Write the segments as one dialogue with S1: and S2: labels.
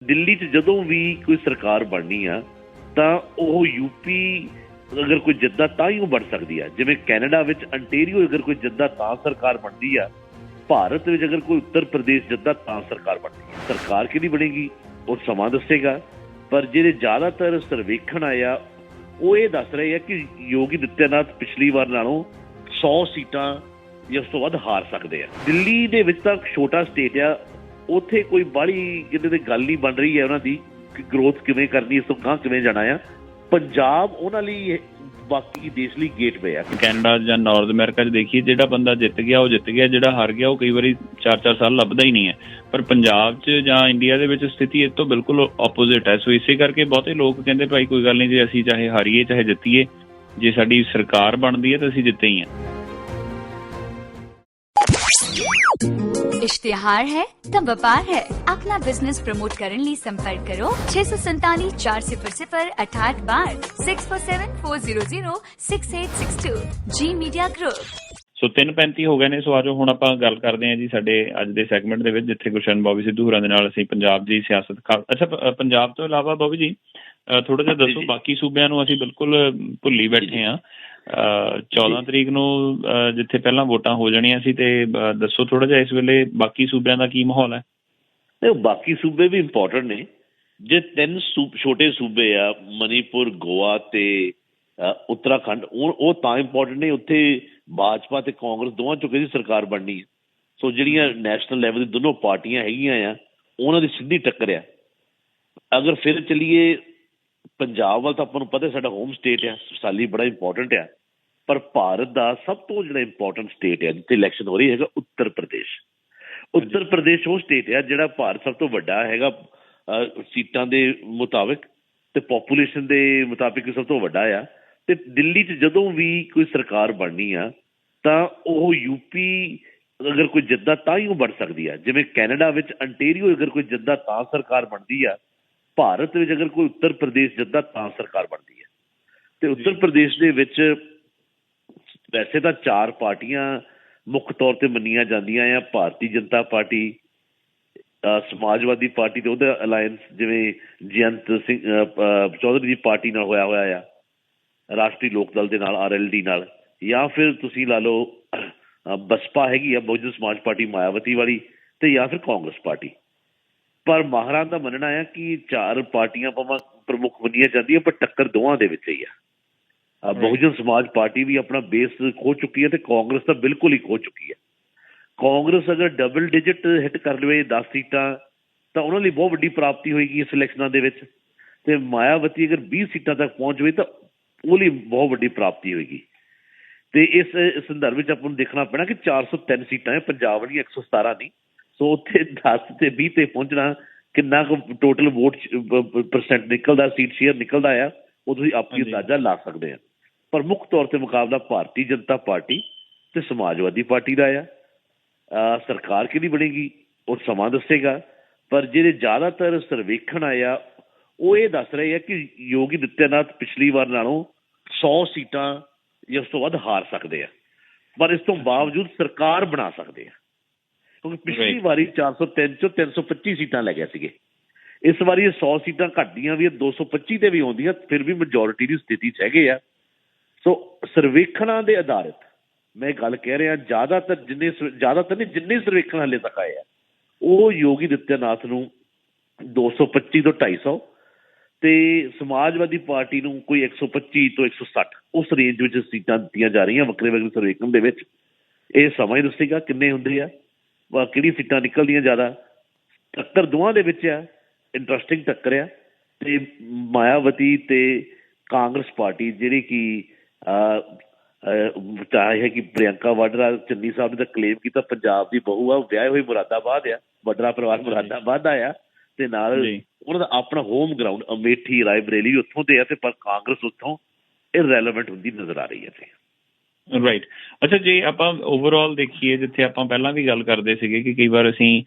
S1: ਦਿੱਲੀ 'ਚ ਜਦੋਂ ਵੀ ਕੋਈ ਸਰਕਾਰ ਬਣਨੀ ਆ ਤਾਂ ਉਹ ਯੂਪੀ ਅਗਰ ਕੋਈ ਜਿੱਦਾਂ ਤਾਂ ਹੀ ਉਹ ਬਣ ਸਕਦੀ ਆ। ਜਿਵੇਂ ਕੈਨੇਡਾ ਵਿੱਚ ਅੰਟੇਰੀਓ ਅਗਰ ਕੋਈ ਜਿੱਦਾਂ ਤਾਂ ਸਰਕਾਰ ਬਣਦੀ ਆ, ਭਾਰਤ ਵਿੱਚ ਅਗਰ ਕੋਈ ਉੱਤਰ ਪ੍ਰਦੇਸ਼ ਜਿੱਦਾਂ ਤਾਂ ਸਰਕਾਰ ਬਣਦੀ ਆ। ਸਰਕਾਰ ਕਿਹਦੀ ਬਣੇਗੀ ਉਹ ਸਮਾਂ ਦੱਸੇਗਾ, ਪਰ ਜਿਹੜੇ ਜ਼ਿਆਦਾਤਰ ਸਰਵੇਖਣ ਆਏ ਆ ਉਹ ਇਹ ਦੱਸ ਰਹੇ ਆ ਕਿ ਯੋਗੀ ਆਦਿੱਤਿਆਨਾਥ ਪਿਛਲੀ ਵਾਰ ਨਾਲੋਂ 100 ਸੀਟਾਂ ਜਾਂ ਉਸ ਤੋਂ ਵੱਧ ਹਾਰ ਸਕਦੇ ਆ। ਦਿੱਲੀ ਦੇ ਵਿੱਚ ਤਾਂ ਛੋਟਾ ਸਟੇਟ ਆ, ਉੱਥੇ ਕੋਈ ਬਾਹਲੀ ਕਿਤੇ ਤੇ ਗੱਲ ਨਹੀਂ ਬਣ ਰਹੀ ਹੈ ਉਹਨਾਂ ਦੀ ਕਿ ਗਰੋਥ ਕਿਵੇਂ ਕਰਨੀ, ਇਸ ਤੋਂ ਗਾਂਹ ਕਿਵੇਂ ਜਾਣਾ ਆ। ਪੰਜਾਬ ਉਹਨਾਂ ਲਈ ਬਾਕੀ ਦੇਸ਼ ਲਈ ਗੇਟਵੇ ਆ।
S2: ਕੈਨੇਡਾ ਜਾਂ ਨਾਰਥ ਅਮਰੀਕਾ 'ਚ ਦੇਖੀਏ, ਜਿਹੜਾ ਬੰਦਾ ਜਿੱਤ ਗਿਆ ਉਹ ਜਿੱਤ ਗਿਆ, ਜਿਹੜਾ ਹਾਰ ਗਿਆ ਉਹ ਕਈ ਵਾਰੀ 4-4 ਸਾਲ ਲੱਭਦਾ ਹੀ ਨਹੀਂ ਹੈ। ਪਰ ਪੰਜਾਬ 'ਚ ਜਾਂ ਇੰਡੀਆ ਦੇ ਵਿੱਚ ਸਥਿਤੀ ਇਸ ਤੋਂ ਬਿਲਕੁਲ ਆਪੋਜ਼ਿਟ ਹੈ। ਸੋ ਇਸੇ ਕਰਕੇ ਬਹੁਤੇ ਲੋਕ ਕਹਿੰਦੇ ਭਾਈ ਕੋਈ ਗੱਲ ਨਹੀਂ, ਜੇ ਅਸੀਂ ਚਾਹੇ ਹਾਰੀਏ ਚਾਹੇ ਜਿੱਤੀਏ, ਜੇ ਸਾਡੀ ਸਰਕਾਰ ਬਣਦੀ ਹੈ ਤਾਂ ਅਸੀਂ ਜਿੱਤੇ ਹੀ ਹਾਂ।
S3: इश्तिहार है तब व्यापार है। अपना बिजनेस प्रमोट करने लिए संपर्क करो 647 400 68 6474006862 जी मीडिया ग्रुप।
S2: ਸੋ 3:35 ਹੋ ਗਏ ਨੇ। ਸੋ ਆਜੋ ਹੁਣ ਆਪਾਂ ਗੱਲ ਕਰਦੇ ਹਾਂ ਜੀ ਸਾਡੇ ਅੱਜ ਦੇ ਸੈਗਮੈਂਟ ਦੇ ਵਿੱਚ, ਜਿੱਥੇ ਗੁਰਸ਼ਨ ਬੋਬੀ ਸਿੱਧੂ ਹੋਰਾਂ ਦੇ ਨਾਲ ਅਸੀਂ ਪੰਜਾਬ ਦੀ ਸਿਆਸਤ ਪੰਜਾਬ ਤੋਂ ਇਲਾਵਾ ਬੋਬੀ ਜੀ ਥੋੜਾ ਜਿਹਾ ਦੱਸੋ, ਬਾਕੀ ਸੂਬਿਆਂ ਨੂੰ ਅਸੀਂ ਬਿਲਕੁਲ ਭੁੱਲੀ ਬੈਠੇ ਹਾਂ। 14 ਤਰੀਕ ਨੂੰ ਜਿੱਥੇ ਪਹਿਲਾਂ ਵੋਟਾਂ ਹੋ ਜਾਣੀਆਂ ਸੀ, ਤੇ ਦੱਸੋ ਥੋੜਾ ਜਿਹਾ ਇਸ ਵੇਲੇ ਬਾਕੀ ਸੂਬਿਆਂ ਦਾ ਕੀ ਮਾਹੌਲ ਹੈ?
S1: ਬਾਕੀ ਸੂਬੇ ਵੀ ਇੰਪੋਰਟੈਂਟ ਨੇ। ਜੇ 3 ਛੋਟੇ ਸੂਬੇ ਆ, ਮਨੀਪੁਰ, ਗੋਆ ਤੇ ਉੱਤਰਾਖੰਡ, ਉਹ ਤਾਂ ਇੰਪੋਰਟੈਂਟ ਨੇ। ਉੱਥੇ ਭਾਜਪਾ ਤੇ ਕਾਂਗਰਸ ਦੋਵਾਂ ਚੋਂ ਕਿਹਦੀ ਸਰਕਾਰ ਬਣਨੀ ਹੈ। ਸੋ ਜਿਹੜੀਆਂ ਨੈਸ਼ਨਲ ਲੈਵਲ ਦੀ ਦੋਨੋਂ ਪਾਰਟੀਆਂ ਹੈਗੀਆਂ ਆ, ਉਹਨਾਂ ਦੀ ਸਿੱਧੀ ਟੱਕਰ ਆ। ਅਗਰ ਫਿਰ ਚੱਲੀਏ ਪੰਜਾਬ ਵੱਲ, ਤਾਂ ਆਪਾਂ ਨੂੰ ਪਤਾ ਸਾਡਾ ਹੋਮ ਸਟੇਟ ਆ, ਸਾਲੀ ਬੜਾ ਇੰਪੋਰਟੈਂਟ ਆ। ਪਰ ਭਾਰਤ ਦਾ ਸਭ ਤੋਂ ਜਿਹੜਾ ਇੰਪੋਰਟੈਂਟ ਸਟੇਟ ਹੈ ਜਿੱਥੇ ਇਲੈਕਸ਼ਨ ਹੋ ਰਹੀ ਹੈਗਾ ਉੱਤਰ ਪ੍ਰਦੇਸ਼। ਉੱਤਰ ਪ੍ਰਦੇਸ਼ ਉਹ ਸਟੇਟ ਆ ਜਿਹੜਾ ਭਾਰਤ ਸਭ ਤੋਂ ਵੱਡਾ ਹੈਗਾ ਸੀਟਾਂ ਦੇ ਮੁਤਾਬਿਕ ਤੇ ਪੋਪੂਲੇਸ਼ਨ ਦੇ ਮੁਤਾਬਿਕ ਸਭ ਤੋਂ ਵੱਡਾ ਆ। ਤੇ ਦਿੱਲੀ 'ਚ ਜਦੋਂ ਵੀ ਕੋਈ ਸਰਕਾਰ ਬਣਨੀ ਆ ਤਾਂ ਉਹ ਯੂਪੀ ਅਗਰ ਕੋਈ ਜਿੱਦਾਂ ਤਾਂ ਹੀ ਉਹ ਬਣ ਸਕਦੀ ਆ। ਜਿਵੇਂ ਕੈਨੇਡਾ ਵਿੱਚ ਅੰਟੇਰੀਓ ਅਗਰ ਕੋਈ ਜਿੱਦਾਂ ਤਾਂ ਸਰਕਾਰ ਬਣਦੀ ਆ, ਭਾਰਤ ਵਿੱਚ ਅਗਰ ਕੋਈ ਉੱਤਰ ਪ੍ਰਦੇਸ਼ ਜਿੱਦਾਂ ਤਾਂ ਸਰਕਾਰ ਬਣਦੀ ਹੈ। ਤੇ ਉੱਤਰ ਪ੍ਰਦੇਸ਼ ਦੇ ਵਿੱਚ ਵੈਸੇ ਤਾਂ 4 ਪਾਰਟੀਆਂ ਮੁੱਖ ਤੌਰ ਤੇ ਮੰਨੀਆਂ ਜਾਂਦੀਆਂ ਆ। ਭਾਰਤੀ ਜਨਤਾ ਪਾਰਟੀ, ਸਮਾਜਵਾਦੀ ਪਾਰਟੀ ਤੇ ਉਹਦਾ ਅਲਾਇੰਸ ਜਿਵੇਂ ਜਯੰਤ ਸਿੰਘ ਚੌਧਰੀ ਦੀ ਪਾਰਟੀ ਨਾਲ ਹੋਇਆ ਆ, ਰਾਸ਼ਟਰੀ ਲੋਕ ਦਲ ਦੇ ਨਾਲ, RLD ਨਾਲ, ਜਾਂ ਫਿਰ ਤੁਸੀਂ ਲਾ ਲਓ ਬਸਪਾ ਹੈਗੀ ਆ, ਬਹੁਜਨ ਸਮਾਜ ਪਾਰਟੀ ਮਾਇਆਵਤੀ ਵਾਲੀ, ਤੇ ਜਾਂ ਫਿਰ ਕਾਂਗਰਸ ਪਾਰਟੀ। ਪਰ ਮਾਹਰਾਂ ਦਾ ਮੰਨਣਾ ਆ ਕਿ 4 ਪਾਰਟੀਆਂ ਭਾਵੇਂ ਪ੍ਰਮੁੱਖ ਮੰਨੀਆਂ ਜਾਂਦੀਆਂ, ਪਰ ਟੱਕਰ ਦੋਵਾਂ ਦੇ ਵਿੱਚ ਹੀ ਆ। ਬਹੁਜਨ ਸਮਾਜ ਪਾਰਟੀ ਵੀ ਆਪਣਾ ਬੇਸ ਖੋ ਚੁੱਕੀ ਹੈ ਤੇ ਕਾਂਗਰਸ ਤਾਂ ਬਿਲਕੁਲ ਹੀ ਖੋ ਚੁੱਕੀ ਹੈ। ਕਾਂਗਰਸ ਅਗਰ ਡਬਲ ਡਿਜਿਟ ਹਿੱਟ ਕਰ ਲਵੇ 10 ਸੀਟਾਂ ਤਾਂ ਉਹਨਾਂ ਲਈ ਬਹੁਤ ਵੱਡੀ ਪ੍ਰਾਪਤੀ ਹੋਏਗੀ ਇਸ ਇਲੈਕਸ਼ਨਾਂ ਦੇ ਵਿੱਚ। ਤੇ ਮਾਇਆਵਤੀ ਅਗਰ 20 ਸੀਟਾਂ ਤੱਕ ਪਹੁੰਚ ਜਾਵੇ ਤਾਂ ਉਹ ਲਈ ਬਹੁਤ ਵੱਡੀ ਪ੍ਰਾਪਤੀ ਹੋਏਗੀ। ਤੇ ਇਸ ਸੰਦਰਭ ਵਿੱਚ ਆਪਾਂ ਨੂੰ ਦੇਖਣਾ ਪੈਣਾ ਕਿ 403 ਸੀਟਾਂ ਹੈ, ਪੰਜਾਬ ਵਾਲੀਆਂ 117 ਨਹੀਂ। ਸੋ ਉੱਥੇ 10 ਤੇ 20 ਤੇ ਪਹੁੰਚਣਾ, ਕਿੰਨਾ ਕੁ ਟੋਟਲ ਵੋਟ ਪਰਸੈਂਟ ਨਿਕਲਦਾ, ਸੀਟ ਸ਼ੇਅਰ ਨਿਕਲਦਾ ਆ, ਉਹ ਤੁਸੀਂ ਆਪਣੀ ਅੰਦਾਜ਼ਾ ਲਾ ਸਕਦੇ ਆ। ਪਰ ਮੁੱਖ ਤੌਰ ਤੇ ਮੁਕਾਬਲਾ ਭਾਰਤੀ ਜਨਤਾ ਪਾਰਟੀ ਤੇ ਸਮਾਜਵਾਦੀ ਪਾਰਟੀ ਦਾ ਆ। ਸਰਕਾਰ ਕਿਹਦੀ ਬਣੇਗੀ ਉਹ ਸਮਾਂ ਦੱਸੇਗਾ, ਪਰ ਜਿਹੜੇ ਜ਼ਿਆਦਾਤਰ ਸਰਵੇਖਣ ਆਏ ਆ ਉਹ ਇਹ ਦੱਸ ਰਹੇ ਆ ਕਿ ਯੋਗੀ ਆਦਿੱਤਿਆਨਾਥ ਪਿਛਲੀ ਵਾਰ ਨਾਲੋਂ 100 ਸੀਟਾਂ ਜਾਂ ਉਸ ਤੋਂ ਵੱਧ ਹਾਰ ਸਕਦੇ ਆ, ਪਰ ਇਸ ਤੋਂ ਬਾਵਜੂਦ ਸਰਕਾਰ ਬਣਾ ਸਕਦੇ ਆ। ਕਿਉਂਕਿ ਪਿਛਲੀ ਵਾਰੀ 403 ਚੋਂ 325 ਸੀਟਾਂ ਲੈ ਗਏ ਸੀਗੇ। ਇਸ ਵਾਰੀ ਇਹ 100 ਸੀਟਾਂ ਘੱਟਦੀਆਂ ਵੀ, 225 ਤੇ ਵੀ ਆਉਂਦੀਆਂ, ਫਿਰ ਵੀ ਮੈਜੋਰਿਟੀ ਦੀ ਸਥਿਤੀ 'ਚ ਹੈਗੇ ਆ। ਸੋ ਸਰਵੇਖਣਾਂ ਦੇ ਆਧਾਰਿਤ ਮੈਂ ਗੱਲ ਕਹਿ ਰਿਹਾ, ਜ਼ਿਆਦਾਤਰ ਜਿੰਨੇ ਸਰਵੇਖਣ ਹਾਲੇ ਤੱਕ ਆਏ ਆ ਉਹ ਯੋਗੀ ਆਦਿੱਤਿਆਨਾਥ ਨੂੰ 225 ਤੋਂ 250 ਤੇ ਸਮਾਜਵਾਦੀ ਪਾਰਟੀ ਨੂੰ ਕੋਈ 125 ਤੋਂ 160 ਉਸ ਰੇਂਜ ਵਿੱਚ ਸੀਟਾਂ ਦਿੱਤੀਆਂ ਜਾ ਰਹੀਆਂ ਵੱਖਰੇ ਵੱਖਰੇ ਸਰਵੇਖਣ ਦੇ ਵਿੱਚ। ਇਹ ਸਮਾਂ ਹੀ ਦੱਸੇਗਾ ਕਿੰਨੇ ਹੁੰਦੇ ਆ, ਕਿਹੜੀ ਸੀਟਾਂ ਨਿਕਲਦੀਆਂ ਜ਼ਿਆਦਾ। ਟੱਕਰ ਦੋਵਾਂ ਦੇ ਵਿੱਚ ਆ, ਇੰਟਰਸਟਿੰਗ ਟੱਕਰ ਆ। ਤੇ ਮਾਇਆਵਤੀ ਤੇ ਕਾਂਗਰਸ ਪਾਰਟੀ ਜਿਹੜੀ ਕਿ ਚਾਹੇ ਹੈ ਕਿ ਪ੍ਰਿਅੰਕਾ ਵਾਡਰਾ, ਚੰਨੀ ਸਾਹਿਬ ਨੇ ਤਾਂ ਕਲੇਮ ਕੀਤਾ ਪੰਜਾਬ ਦੀ ਬਹੂ ਆ, ਵਿਆਹੇ ਹੋਏ ਮੁਰਾਦਾਬਾਦ ਆ, ਵੱਡਾ ਪਰਿਵਾਰ ਮੁਰਾਦਾਬਾਦ ਦਾ ਆ, ਤੇ ਨਾਲ ਉਹਨਾਂ ਦਾ ਆਪਣਾ ਹੋਮ ਗਰਾਊਂਡ ਅਮੇਠੀ, ਰਾਏਬਰੇਲੀ ਉੱਥੋਂ ਦੇ ਆ। ਤੇ ਪਰ ਕਾਂਗਰਸ ਉੱਥੋਂ ਇਰਰੈਲੇਵੈਂਟ ਹੁੰਦੀ ਨਜ਼ਰ ਆ ਰਹੀ ਹੈ।
S2: ਰਾਈਟ। ਅੱਛਾ, ਜੇ ਆਪਾਂ ਓਵਰਆਲ ਦੇਖੀਏ, ਜਿੱਥੇ ਆਪਾਂ ਪਹਿਲਾਂ ਵੀ ਗੱਲ ਕਰਦੇ ਸੀਗੇ ਕਿ ਕਈ ਵਾਰ ਅਸੀਂ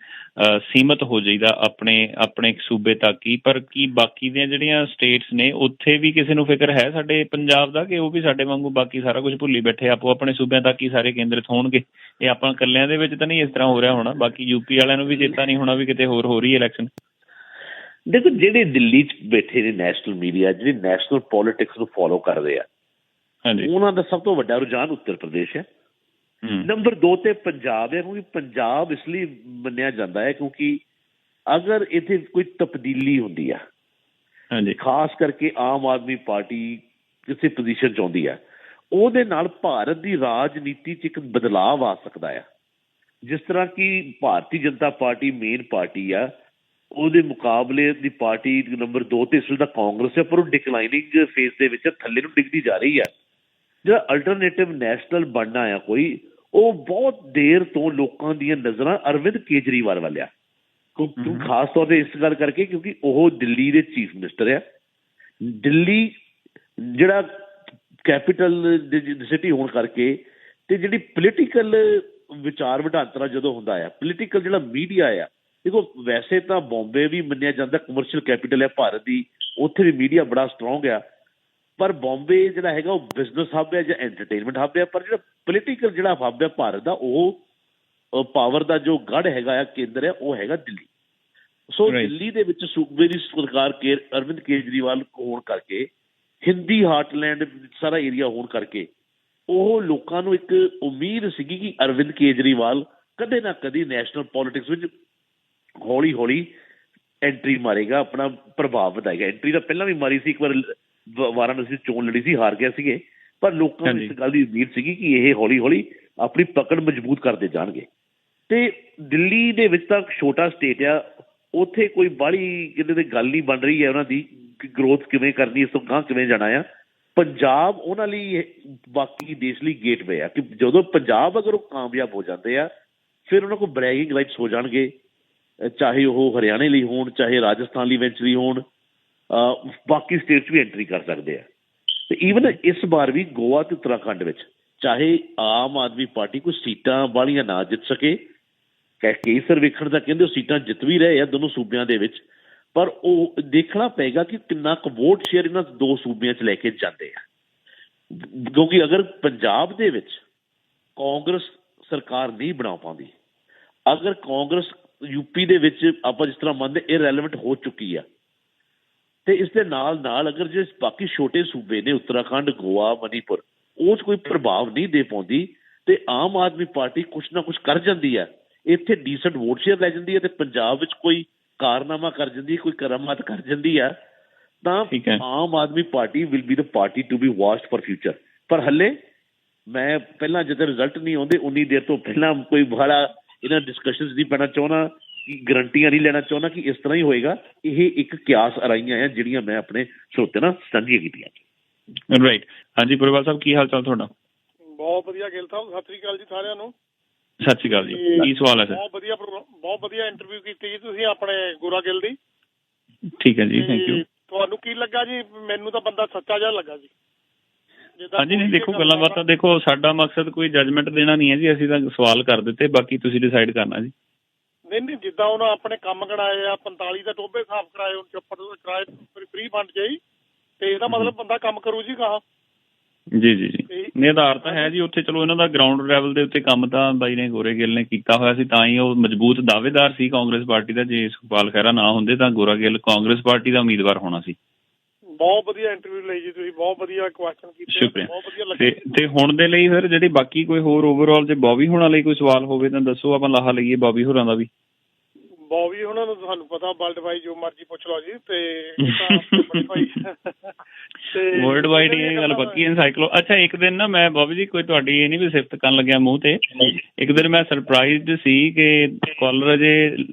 S2: ਸੀਮਤ ਹੋ ਜਾਈਦਾ ਆਪਣੇ ਸੂਬੇ ਤੱਕ ਹੀ, ਪਰ ਕੀ ਬਾਕੀ ਦੀਆਂ ਜਿਹੜੀਆਂ ਸਟੇਟਸ ਨੇ ਉੱਥੇ ਵੀ ਕਿਸੇ ਨੂੰ ਫਿਕਰ ਹੈ ਸਾਡੇ ਪੰਜਾਬ ਦਾ, ਕਿ ਉਹ ਵੀ ਸਾਡੇ ਵਾਂਗੂ ਬਾਕੀ ਸਾਰਾ ਕੁਝ ਭੁੱਲੀ ਬੈਠੇ, ਆਪੋ ਆਪਣੇ ਸੂਬਿਆਂ ਤੱਕ ਹੀ ਸਾਰੇ ਕੇਂਦਰਿਤ ਹੋਣਗੇ? ਇਹ ਆਪਾਂ ਇਕੱਲਿਆਂ ਦੇ ਵਿੱਚ ਤਾਂ ਨਹੀਂ ਇਸ ਤਰ੍ਹਾਂ ਹੋ ਰਿਹਾ ਹੋਣਾ? ਬਾਕੀ ਯੂਪੀ ਵਾਲਿਆਂ ਨੂੰ ਵੀ ਚੇਤਾ ਨਹੀਂ ਹੋਣਾ ਵੀ ਕਿਤੇ ਹੋਰ ਹੋ ਰਹੀ ਇਲੈਕਸ਼ਨ?
S1: ਦੇਖੋ ਜਿਹੜੇ ਦਿੱਲੀ 'ਚ ਬੈਠੇ ਨੇ ਨੈਸ਼ਨਲ ਮੀਡੀਆ, ਜਿਹੜੇ ਨੈਸ਼ਨਲ ਪੋਲੀਟਿਕਸ ਨੂੰ ਫੋਲੋ ਕਰਦੇ ਆ, ਉਹਨਾਂ ਦਾ ਸਭ ਤੋਂ ਵੱਡਾ ਰੁਝਾਨ ਉੱਤਰ ਪ੍ਰਦੇਸ਼ ਹੈ। ਨੰਬਰ 2 ਤੇ ਪੰਜਾਬ ਹੈ, ਕਿਉਂਕਿ ਪੰਜਾਬ ਇਸ ਲਈ ਮੰਨਿਆ ਜਾਂਦਾ ਹੈ ਕਿਉਂਕਿ ਅਗਰ ਇੱਥੇ ਕੋਈ ਤਬਦੀਲੀ ਹੁੰਦੀ ਆ, ਖਾਸ ਕਰਕੇ ਆਮ ਆਦਮੀ ਪਾਰਟੀ ਕਿਸੇ ਪੋਜੀਸ਼ਨ 'ਚ ਆਉਂਦੀ ਆ, ਉਹਦੇ ਨਾਲ ਭਾਰਤ ਦੀ ਰਾਜਨੀਤੀ 'ਚ ਇੱਕ ਬਦਲਾਵ ਆ ਸਕਦਾ ਆ। ਜਿਸ ਤਰ੍ਹਾਂ ਕਿ Bharatiya Janata party main party ਆ, ਉਹਦੇ ਮੁਕਾਬਲੇ ਦੀ ਪਾਰਟੀ ਨੰਬਰ 2 ਤੇ ਇਸ ਵੇਲੇ ਦਾ ਕਾਂਗਰਸ ਹੈ, ਪਰ ਉਹ ਡਿਕਲਾਈਨਿੰਗ ਫੇਜ਼ ਦੇ ਵਿੱਚ ਥੱਲੇ ਨੂੰ ਡਿੱਗਦੀ ਜਾ ਰਹੀ ਆ। ਜਿਹੜਾ ਅਲਟਰਨੇਟਿਵ ਨੈਸ਼ਨਲ ਬਣਨਾ ਆ ਕੋਈ, ਉਹ ਬਹੁਤ ਦੇਰ ਤੋਂ ਲੋਕਾਂ ਦੀਆਂ ਨਜ਼ਰਾਂ ਅਰਵਿੰਦ ਕੇਜਰੀਵਾਲ ਵੱਲ ਆ, ਖਾਸ ਤੌਰ 'ਤੇ ਇਸ ਗੱਲ ਕਰਕੇ ਕਿਉਂਕਿ ਉਹ ਦਿੱਲੀ ਦੇ ਚੀਫ ਮਿਨਿਸਟਰ ਆ। ਦਿੱਲੀ ਜਿਹੜਾ ਕੈਪੀਟਲ ਸਿਟੀ ਹੋਣ ਕਰਕੇ ਤੇ ਜਿਹੜੀ ਪੋਲੀਟੀਕਲ ਵਿਚਾਰ ਵਟਾਂਦਰਾ ਜਦੋਂ ਹੁੰਦਾ ਆ, ਪੋਲੀਟੀਕਲ ਜਿਹੜਾ ਮੀਡੀਆ ਆ, ਦੇਖੋ ਵੈਸੇ ਤਾਂ ਬੰਬੇ ਵੀ ਮੰਨਿਆ ਜਾਂਦਾ ਕਮਰਸ਼ੀਅਲ ਕੈਪੀਟਲ ਹੈ ਭਾਰਤ ਦੀ, ਉੱਥੇ ਵੀ ਮੀਡੀਆ ਬੜਾ ਸਟਰੋਂਗ ਆ, ਪਰ ਬੰਬੇ ਜਿਹੜਾ ਹੈਗਾ ਉਹ ਬਿਜ਼ਨਸ ਹੱਬ ਹੈ ਜਾਂ ਐਂਟਰਟੇਨਮੈਂਟ ਹੱਬ ਹੈ। ਪਰ ਜਿਹੜਾ ਪੋਲੀਟੀਕਲ ਜਿਹੜਾ ਹੱਬ ਹੈ ਭਾਰਤ ਦਾ, ਉਹ ਪਾਵਰ ਦਾ ਜੋ ਗੜ੍ਹ ਹੈਗਾ ਆ, ਕੇਂਦਰ ਹੈ, ਉਹ ਹੈਗਾ ਦਿੱਲੀ। ਸੋ ਦਿੱਲੀ ਦੇ ਵਿੱਚ ਸੂਬੇ ਦੀ ਸਰਕਾਰ ਅਰਵਿੰਦ ਕੇਜਰੀਵਾਲ ਹੋਣ ਕਰਕੇ, ਹਿੰਦੀ ਹਾਰਟਲੈਂਡ ਸਾਰਾ ਏਰੀਆ ਹੋਣ ਕਰਕੇ, ਉਹ ਲੋਕਾਂ ਨੂੰ ਇੱਕ ਉਮੀਦ ਸੀਗੀ ਕਿ ਅਰਵਿੰਦ ਕੇਜਰੀਵਾਲ ਕਦੇ ਨਾ ਕਦੇ ਨੈਸ਼ਨਲ ਪੋਲੀਟਿਕਸ ਵਿੱਚ ਹੌਲੀ ਹੌਲੀ ਐਂਟਰੀ ਮਾਰੇਗਾ, ਆਪਣਾ ਪ੍ਰਭਾਵ ਵਧਾਏਗਾ। ਐਂਟਰੀ ਤਾਂ ਪਹਿਲਾਂ ਵੀ ਮਾਰੀ ਸੀ, ਇੱਕ ਵਾਰ ਵਾਰਾਣਸੀ ਚੋਣ ਲੜੀ ਸੀ, ਹਾਰ ਗਿਆ ਸੀਗੇ, ਪਰ ਲੋਕਾਂ ਨੂੰ ਇਸ ਗੱਲ ਦੀ ਉਮੀਦ ਸੀਗੀ ਕਿ ਇਹ ਹੌਲੀ ਹੌਲੀ ਆਪਣੀ ਪਕੜ ਮਜ਼ਬੂਤ ਕਰਦੇ ਜਾਣਗੇ। ਤੇ ਦਿੱਲੀ ਦੇ ਵਿੱਚ ਤਾਂ ਛੋਟਾ ਸਟੇਟ ਆ, ਉੱਥੇ ਕੋਈ ਬਾਹਲੀ ਕਿਤੇ ਤੇ ਗੱਲ ਨਹੀਂ ਬਣ ਰਹੀ ਹੈ ਉਹਨਾਂ ਦੀ ਗਰੋਥ ਕਿਵੇਂ ਕਰਨੀ, ਇਸ ਤੋਂ ਗਾਂਹ ਕਿਵੇਂ ਜਾਣਾ ਆ। ਪੰਜਾਬ ਉਹਨਾਂ ਲਈ ਬਾਕੀ ਦੇਸ਼ ਲਈ ਗੇਟਵੇ ਆ ਕਿ ਜਦੋਂ ਪੰਜਾਬ ਅਗਰ ਉਹ ਕਾਮਯਾਬ ਹੋ ਜਾਂਦੇ ਆ, ਫਿਰ ਉਹਨਾਂ ਕੋਲ ਬ੍ਰੈਗਿੰਗ ਰਾਈਟਸ ਹੋ ਜਾਣਗੇ, ਚਾਹੇ ਉਹ ਹਰਿਆਣੇ ਲਈ ਹੋਣ, ਚਾਹੇ ਰਾਜਸਥਾਨ ਲਈ ਇਵੈਂਚੁਅਲੀ ਹੋਣ, ਬਾਕੀ ਸਟੇਟਸ ਵੀ ਐਂਟਰੀ ਕਰ ਸਕਦੇ ਆ। ਤੇ ਈਵਨ ਇਸ ਵਾਰ ਵੀ ਗੋਆ ਤੇ ਉੱਤਰਾਖੰਡ ਵਿੱਚ ਚਾਹੇ ਆਮ ਆਦਮੀ ਪਾਰਟੀ ਕੋਈ ਸੀਟਾਂ ਵਾਲੀਆਂ ਨਾ ਜਿੱਤ ਸਕੇ, ਕਈ ਸਰਵੇਖਣ ਦਾ ਕਹਿੰਦੇ ਉਹ ਸੀਟਾਂ ਜਿੱਤ ਵੀ ਰਹੇ ਆ ਦੋਨੋਂ ਸੂਬਿਆਂ ਦੇ ਵਿੱਚ, ਪਰ ਉਹ ਦੇਖਣਾ ਪਏਗਾ ਕਿ ਕਿੰਨਾ ਕੁ ਵੋਟ ਸ਼ੇਅਰ ਇਹਨਾਂ 2 ਸੂਬਿਆਂ 'ਚ ਲੈ ਕੇ ਜਾਂਦੇ ਆ। ਕਿਉਂਕਿ ਅਗਰ ਪੰਜਾਬ ਦੇ ਵਿੱਚ ਕਾਂਗਰਸ ਸਰਕਾਰ ਨਹੀਂ ਬਣਾ ਪਾਉਂਦੀ, ਅਗਰ ਕਾਂਗਰਸ ਯੂਪੀ ਦੇ ਵਿੱਚ ਆਪਾਂ ਜਿਸ ਤਰ੍ਹਾਂ ਮੰਨਦੇ ਇਰਰੈਲੇਵੈਂਟ ਹੋ ਚੁੱਕੀ ਆ, ਤੇ ਇਸ ਦੇ ਨਾਲ ਨਾਲ ਅਗਰ ਜੇ ਬਾਕੀ ਛੋਟੇ ਸੂਬੇ ਨੇ ਉੱਤਰਾਖੰਡ, ਗੋਆ, ਮਨੀਪੁਰ, ਉਹ 'ਚ ਕੋਈ ਪ੍ਰਭਾਵ ਨਹੀਂ ਦੇ ਪਾਉਂਦੀ ਤੇ ਆਮ ਆਦਮੀ ਪਾਰਟੀ ਕੁਛ ਨਾ ਕੁਛ ਕਰ ਜਾਂਦੀ ਆ, ਇੱਥੇ ਡੀਸੈਂਟ ਵੋਟ ਸ਼ੇਅਰ ਲੈ ਜਾਂਦੀ ਹੈ ਤੇ ਪੰਜਾਬ ਵਿੱਚ ਕੋਈ ਕਾਰਨਾਮਾ ਕਰ ਜਾਂਦੀ ਹੈ, ਕੋਈ ਕਰਾਮਾਤ ਕਰ ਜਾਂਦੀ ਆ, ਤਾਂ Aam Aadmi Party will be the party to be watched for future. ਪਰ ਹੱਲੇ ਮੈਂ ਪਹਿਲਾਂ ਜਦੋਂ ਰਿਜ਼ਲਟ ਨਹੀਂ ਆਉਂਦੇ ਉਨੀ ਦੇਰ ਤੋਂ ਪਹਿਲਾਂ ਕੋਈ ਬੜਾ ਇਹਨਾਂ ਡਿਸਕਸ਼ਨਸ ਨਹੀਂ ਪੈਣਾ ਚਾਹੁੰਦਾ, ਕਿ ਗਰੰਟੀਆਂ ਨਹੀਂ ਲੈਣਾ ਚਾਹੁੰਦਾ ਕਿ ਇਸ ਤਰ੍ਹਾਂ ਹੀ ਹੋਏਗਾ। ਇਹ ਇੱਕ ਕਿਆਸ ਅਰਾਈਆਂ ਆ ਜਿਹੜੀਆਂ ਮੈਂ ਆਪਣੇ ਸਰੋਤੇ ਨਾਲ ਸਾਂਝੀਆਂ ਕੀਤੀਆਂ।
S2: ਰਾਈਟ, ਹਾਂਜੀ ਪੁਰਵਾਲ ਸਾਹਿਬ, ਕੀ ਹਾਲ ਚਾਲ ਤੁਹਾਡਾ?
S4: ਬਹੁਤ ਵਧੀਆ ਗਿੱਲ ਸਾਹਿਬ, ਸਤਿ ਸ੍ਰੀ ਅਕਾਲ ਜੀ ਸਾਰਿਆਂ ਨੂੰ।
S2: ਸਤਿ ਸ਼੍ਰੀ ਅਕਾਲ ਜੀ, ਕੀ ਸਵਾਲ ਹੈ ਸਰ?
S4: ਬਹੁਤ ਵਧੀਆ ਇੰਟਰਵਿਊ ਕੀਤੀ ਜੀ ਤੁਸੀਂ ਆਪਣੇ ਗੋਰਾ ਗਿੱਲ ਦੀ।
S2: ਠੀਕ ਹੈ ਜੀ, ਥੈਂਕ ਯੂ।
S4: ਤੁਹਾਨੂੰ ਕੀ ਲੱਗਾ ਜੀ? ਮੈਨੂੰ ਤਾਂ ਬੰਦਾ ਸੱਚਾ ਜਿਹਾ ਲੱਗਾ ਜੀ।
S2: ਹਾਂਜੀ ਨਹੀਂ, ਦੇਖੋ ਗੱਲਾਂ ਬਾਤਾਂ, ਦੇਖੋ ਸਾਡਾ ਮਕਸਦ ਕੋਈ ਜੱਜਮੈਂਟ ਦੇਣਾ ਨਹੀਂ ਹੈ ਜੀ, ਅਸੀਂ ਤਾਂ ਸਵਾਲ ਕਰ ਦਿੱਤੇ, ਬਾਕੀ ਤੁਸੀਂ ਡਿਸਾਈਡ ਕਰਨਾ ਜੀ।
S4: ਨਹੀਂ, ਜਿੱਦਾਂ ਉਹਨਾਂ ਆਪਣੇ ਕੰਮ ਕਰਾਏ ਆ, 45 ਦੇ ਟੋਭੇ ਸਾਫ਼ ਕਰਾਏ, ਕਰਾਏ ਫ੍ਰੀ ਫੰਡ ਜਾਈ, ਤੇ ਇਹਦਾ ਮਤਲਬ ਬੰਦਾ ਕੰਮ ਕਰੂ ਜੀ ਕਹਾ।
S2: ਜੀ ਜੀ ਜੀ, ਨਹੀਂ ਆਧਾਰ ਤਾਂ ਹੈ ਜੀ ਉੱਥੇ। ਚਲੋ ਇਹਨਾਂ ਦਾ ਗਰਾਊਂਡ ਲੈਵਲ ਦੇ ਉੱਤੇ ਕੰਮ ਤਾਂ ਬਾਈ ਨੇ, ਗੋਰੇ ਗਿੱਲ ਨੇ ਕੀਤਾ ਹੋਇਆ ਸੀ, ਤਾਂ ਹੀ ਉਹ ਮਜ਼ਬੂਤ ਦਾਅਵੇਦਾਰ ਸੀ ਕਾਂਗਰਸ ਪਾਰਟੀ ਦਾ। ਜੇ ਸੁਖਪਾਲ ਖਹਿਰਾ ਨਾ ਹੁੰਦੇ ਤਾਂ ਗੋਰਾ ਗਿੱਲ ਕਾਂਗਰਸ ਪਾਰਟੀ ਦਾ ਉਮੀਦਵਾਰ ਹੋਣਾ ਸੀ।
S4: ਬਹੁਤ ਵਧੀਆ ਇੰਟਰਵਿਊ ਲਈ ਜੀ ਤੁਸੀਂ, ਬਹੁਤ ਵਧੀਆ ਕੁਐਸਚਨ ਕੀਤੇ,
S2: ਸ਼ੁਕਰੀਆ।
S4: ਬਹੁਤ ਵਧੀਆ ਲੱਗਾ।
S2: ਤੇ ਹੁਣ ਦੇ ਲਈ ਫਿਰ ਜਿਹੜੇ ਬਾਕੀ ਕੋਈ ਹੋਰ ਓਵਰਆਲ ਜੇ ਬੌਬੀ ਹੋਣਾ ਲਈ ਕੋਈ ਸਵਾਲ ਹੋਵੇ ਤਾਂ ਦੱਸੋ, ਆਪਾਂ ਲਾਹਾ ਲਈਏ ਬੌਬੀ ਹੋਰਾਂ ਦਾ ਵੀ।
S4: ਬੌਬੀ ਉਹਨਾਂ ਨੂੰ ਤੁਹਾਨੂੰ ਪਤਾ ਵਰਲਡ ਵਾਈਡ ਜੋ ਮਰਜ਼ੀ ਪੁੱਛ ਲਓ ਜੀ, ਤੇ
S2: ਵਰਲਡ ਵਾਈਡ ਇਹ ਗੱਲ ਪੱਕੀ ਐਨਸਾਈਕਲੋ। ਅੱਛਾ, ਇੱਕ ਦਿਨ ਨਾ ਮੈਂ ਬੌਬੀ ਜੀ ਕੋਈ ਤੁਹਾਡੀ ਇਹ ਨਹੀਂ ਵੀ ਸਿਫਤ ਕਰਨ ਲੱਗਿਆ ਮੂੰਹ ਤੇ, ਇੱਕ ਦਿਨ ਮੈਂ ਸਰਪ੍ਰਾਈਜ਼ਡ ਸੀ ਕਿ ਕਾਲਰ ਜੇ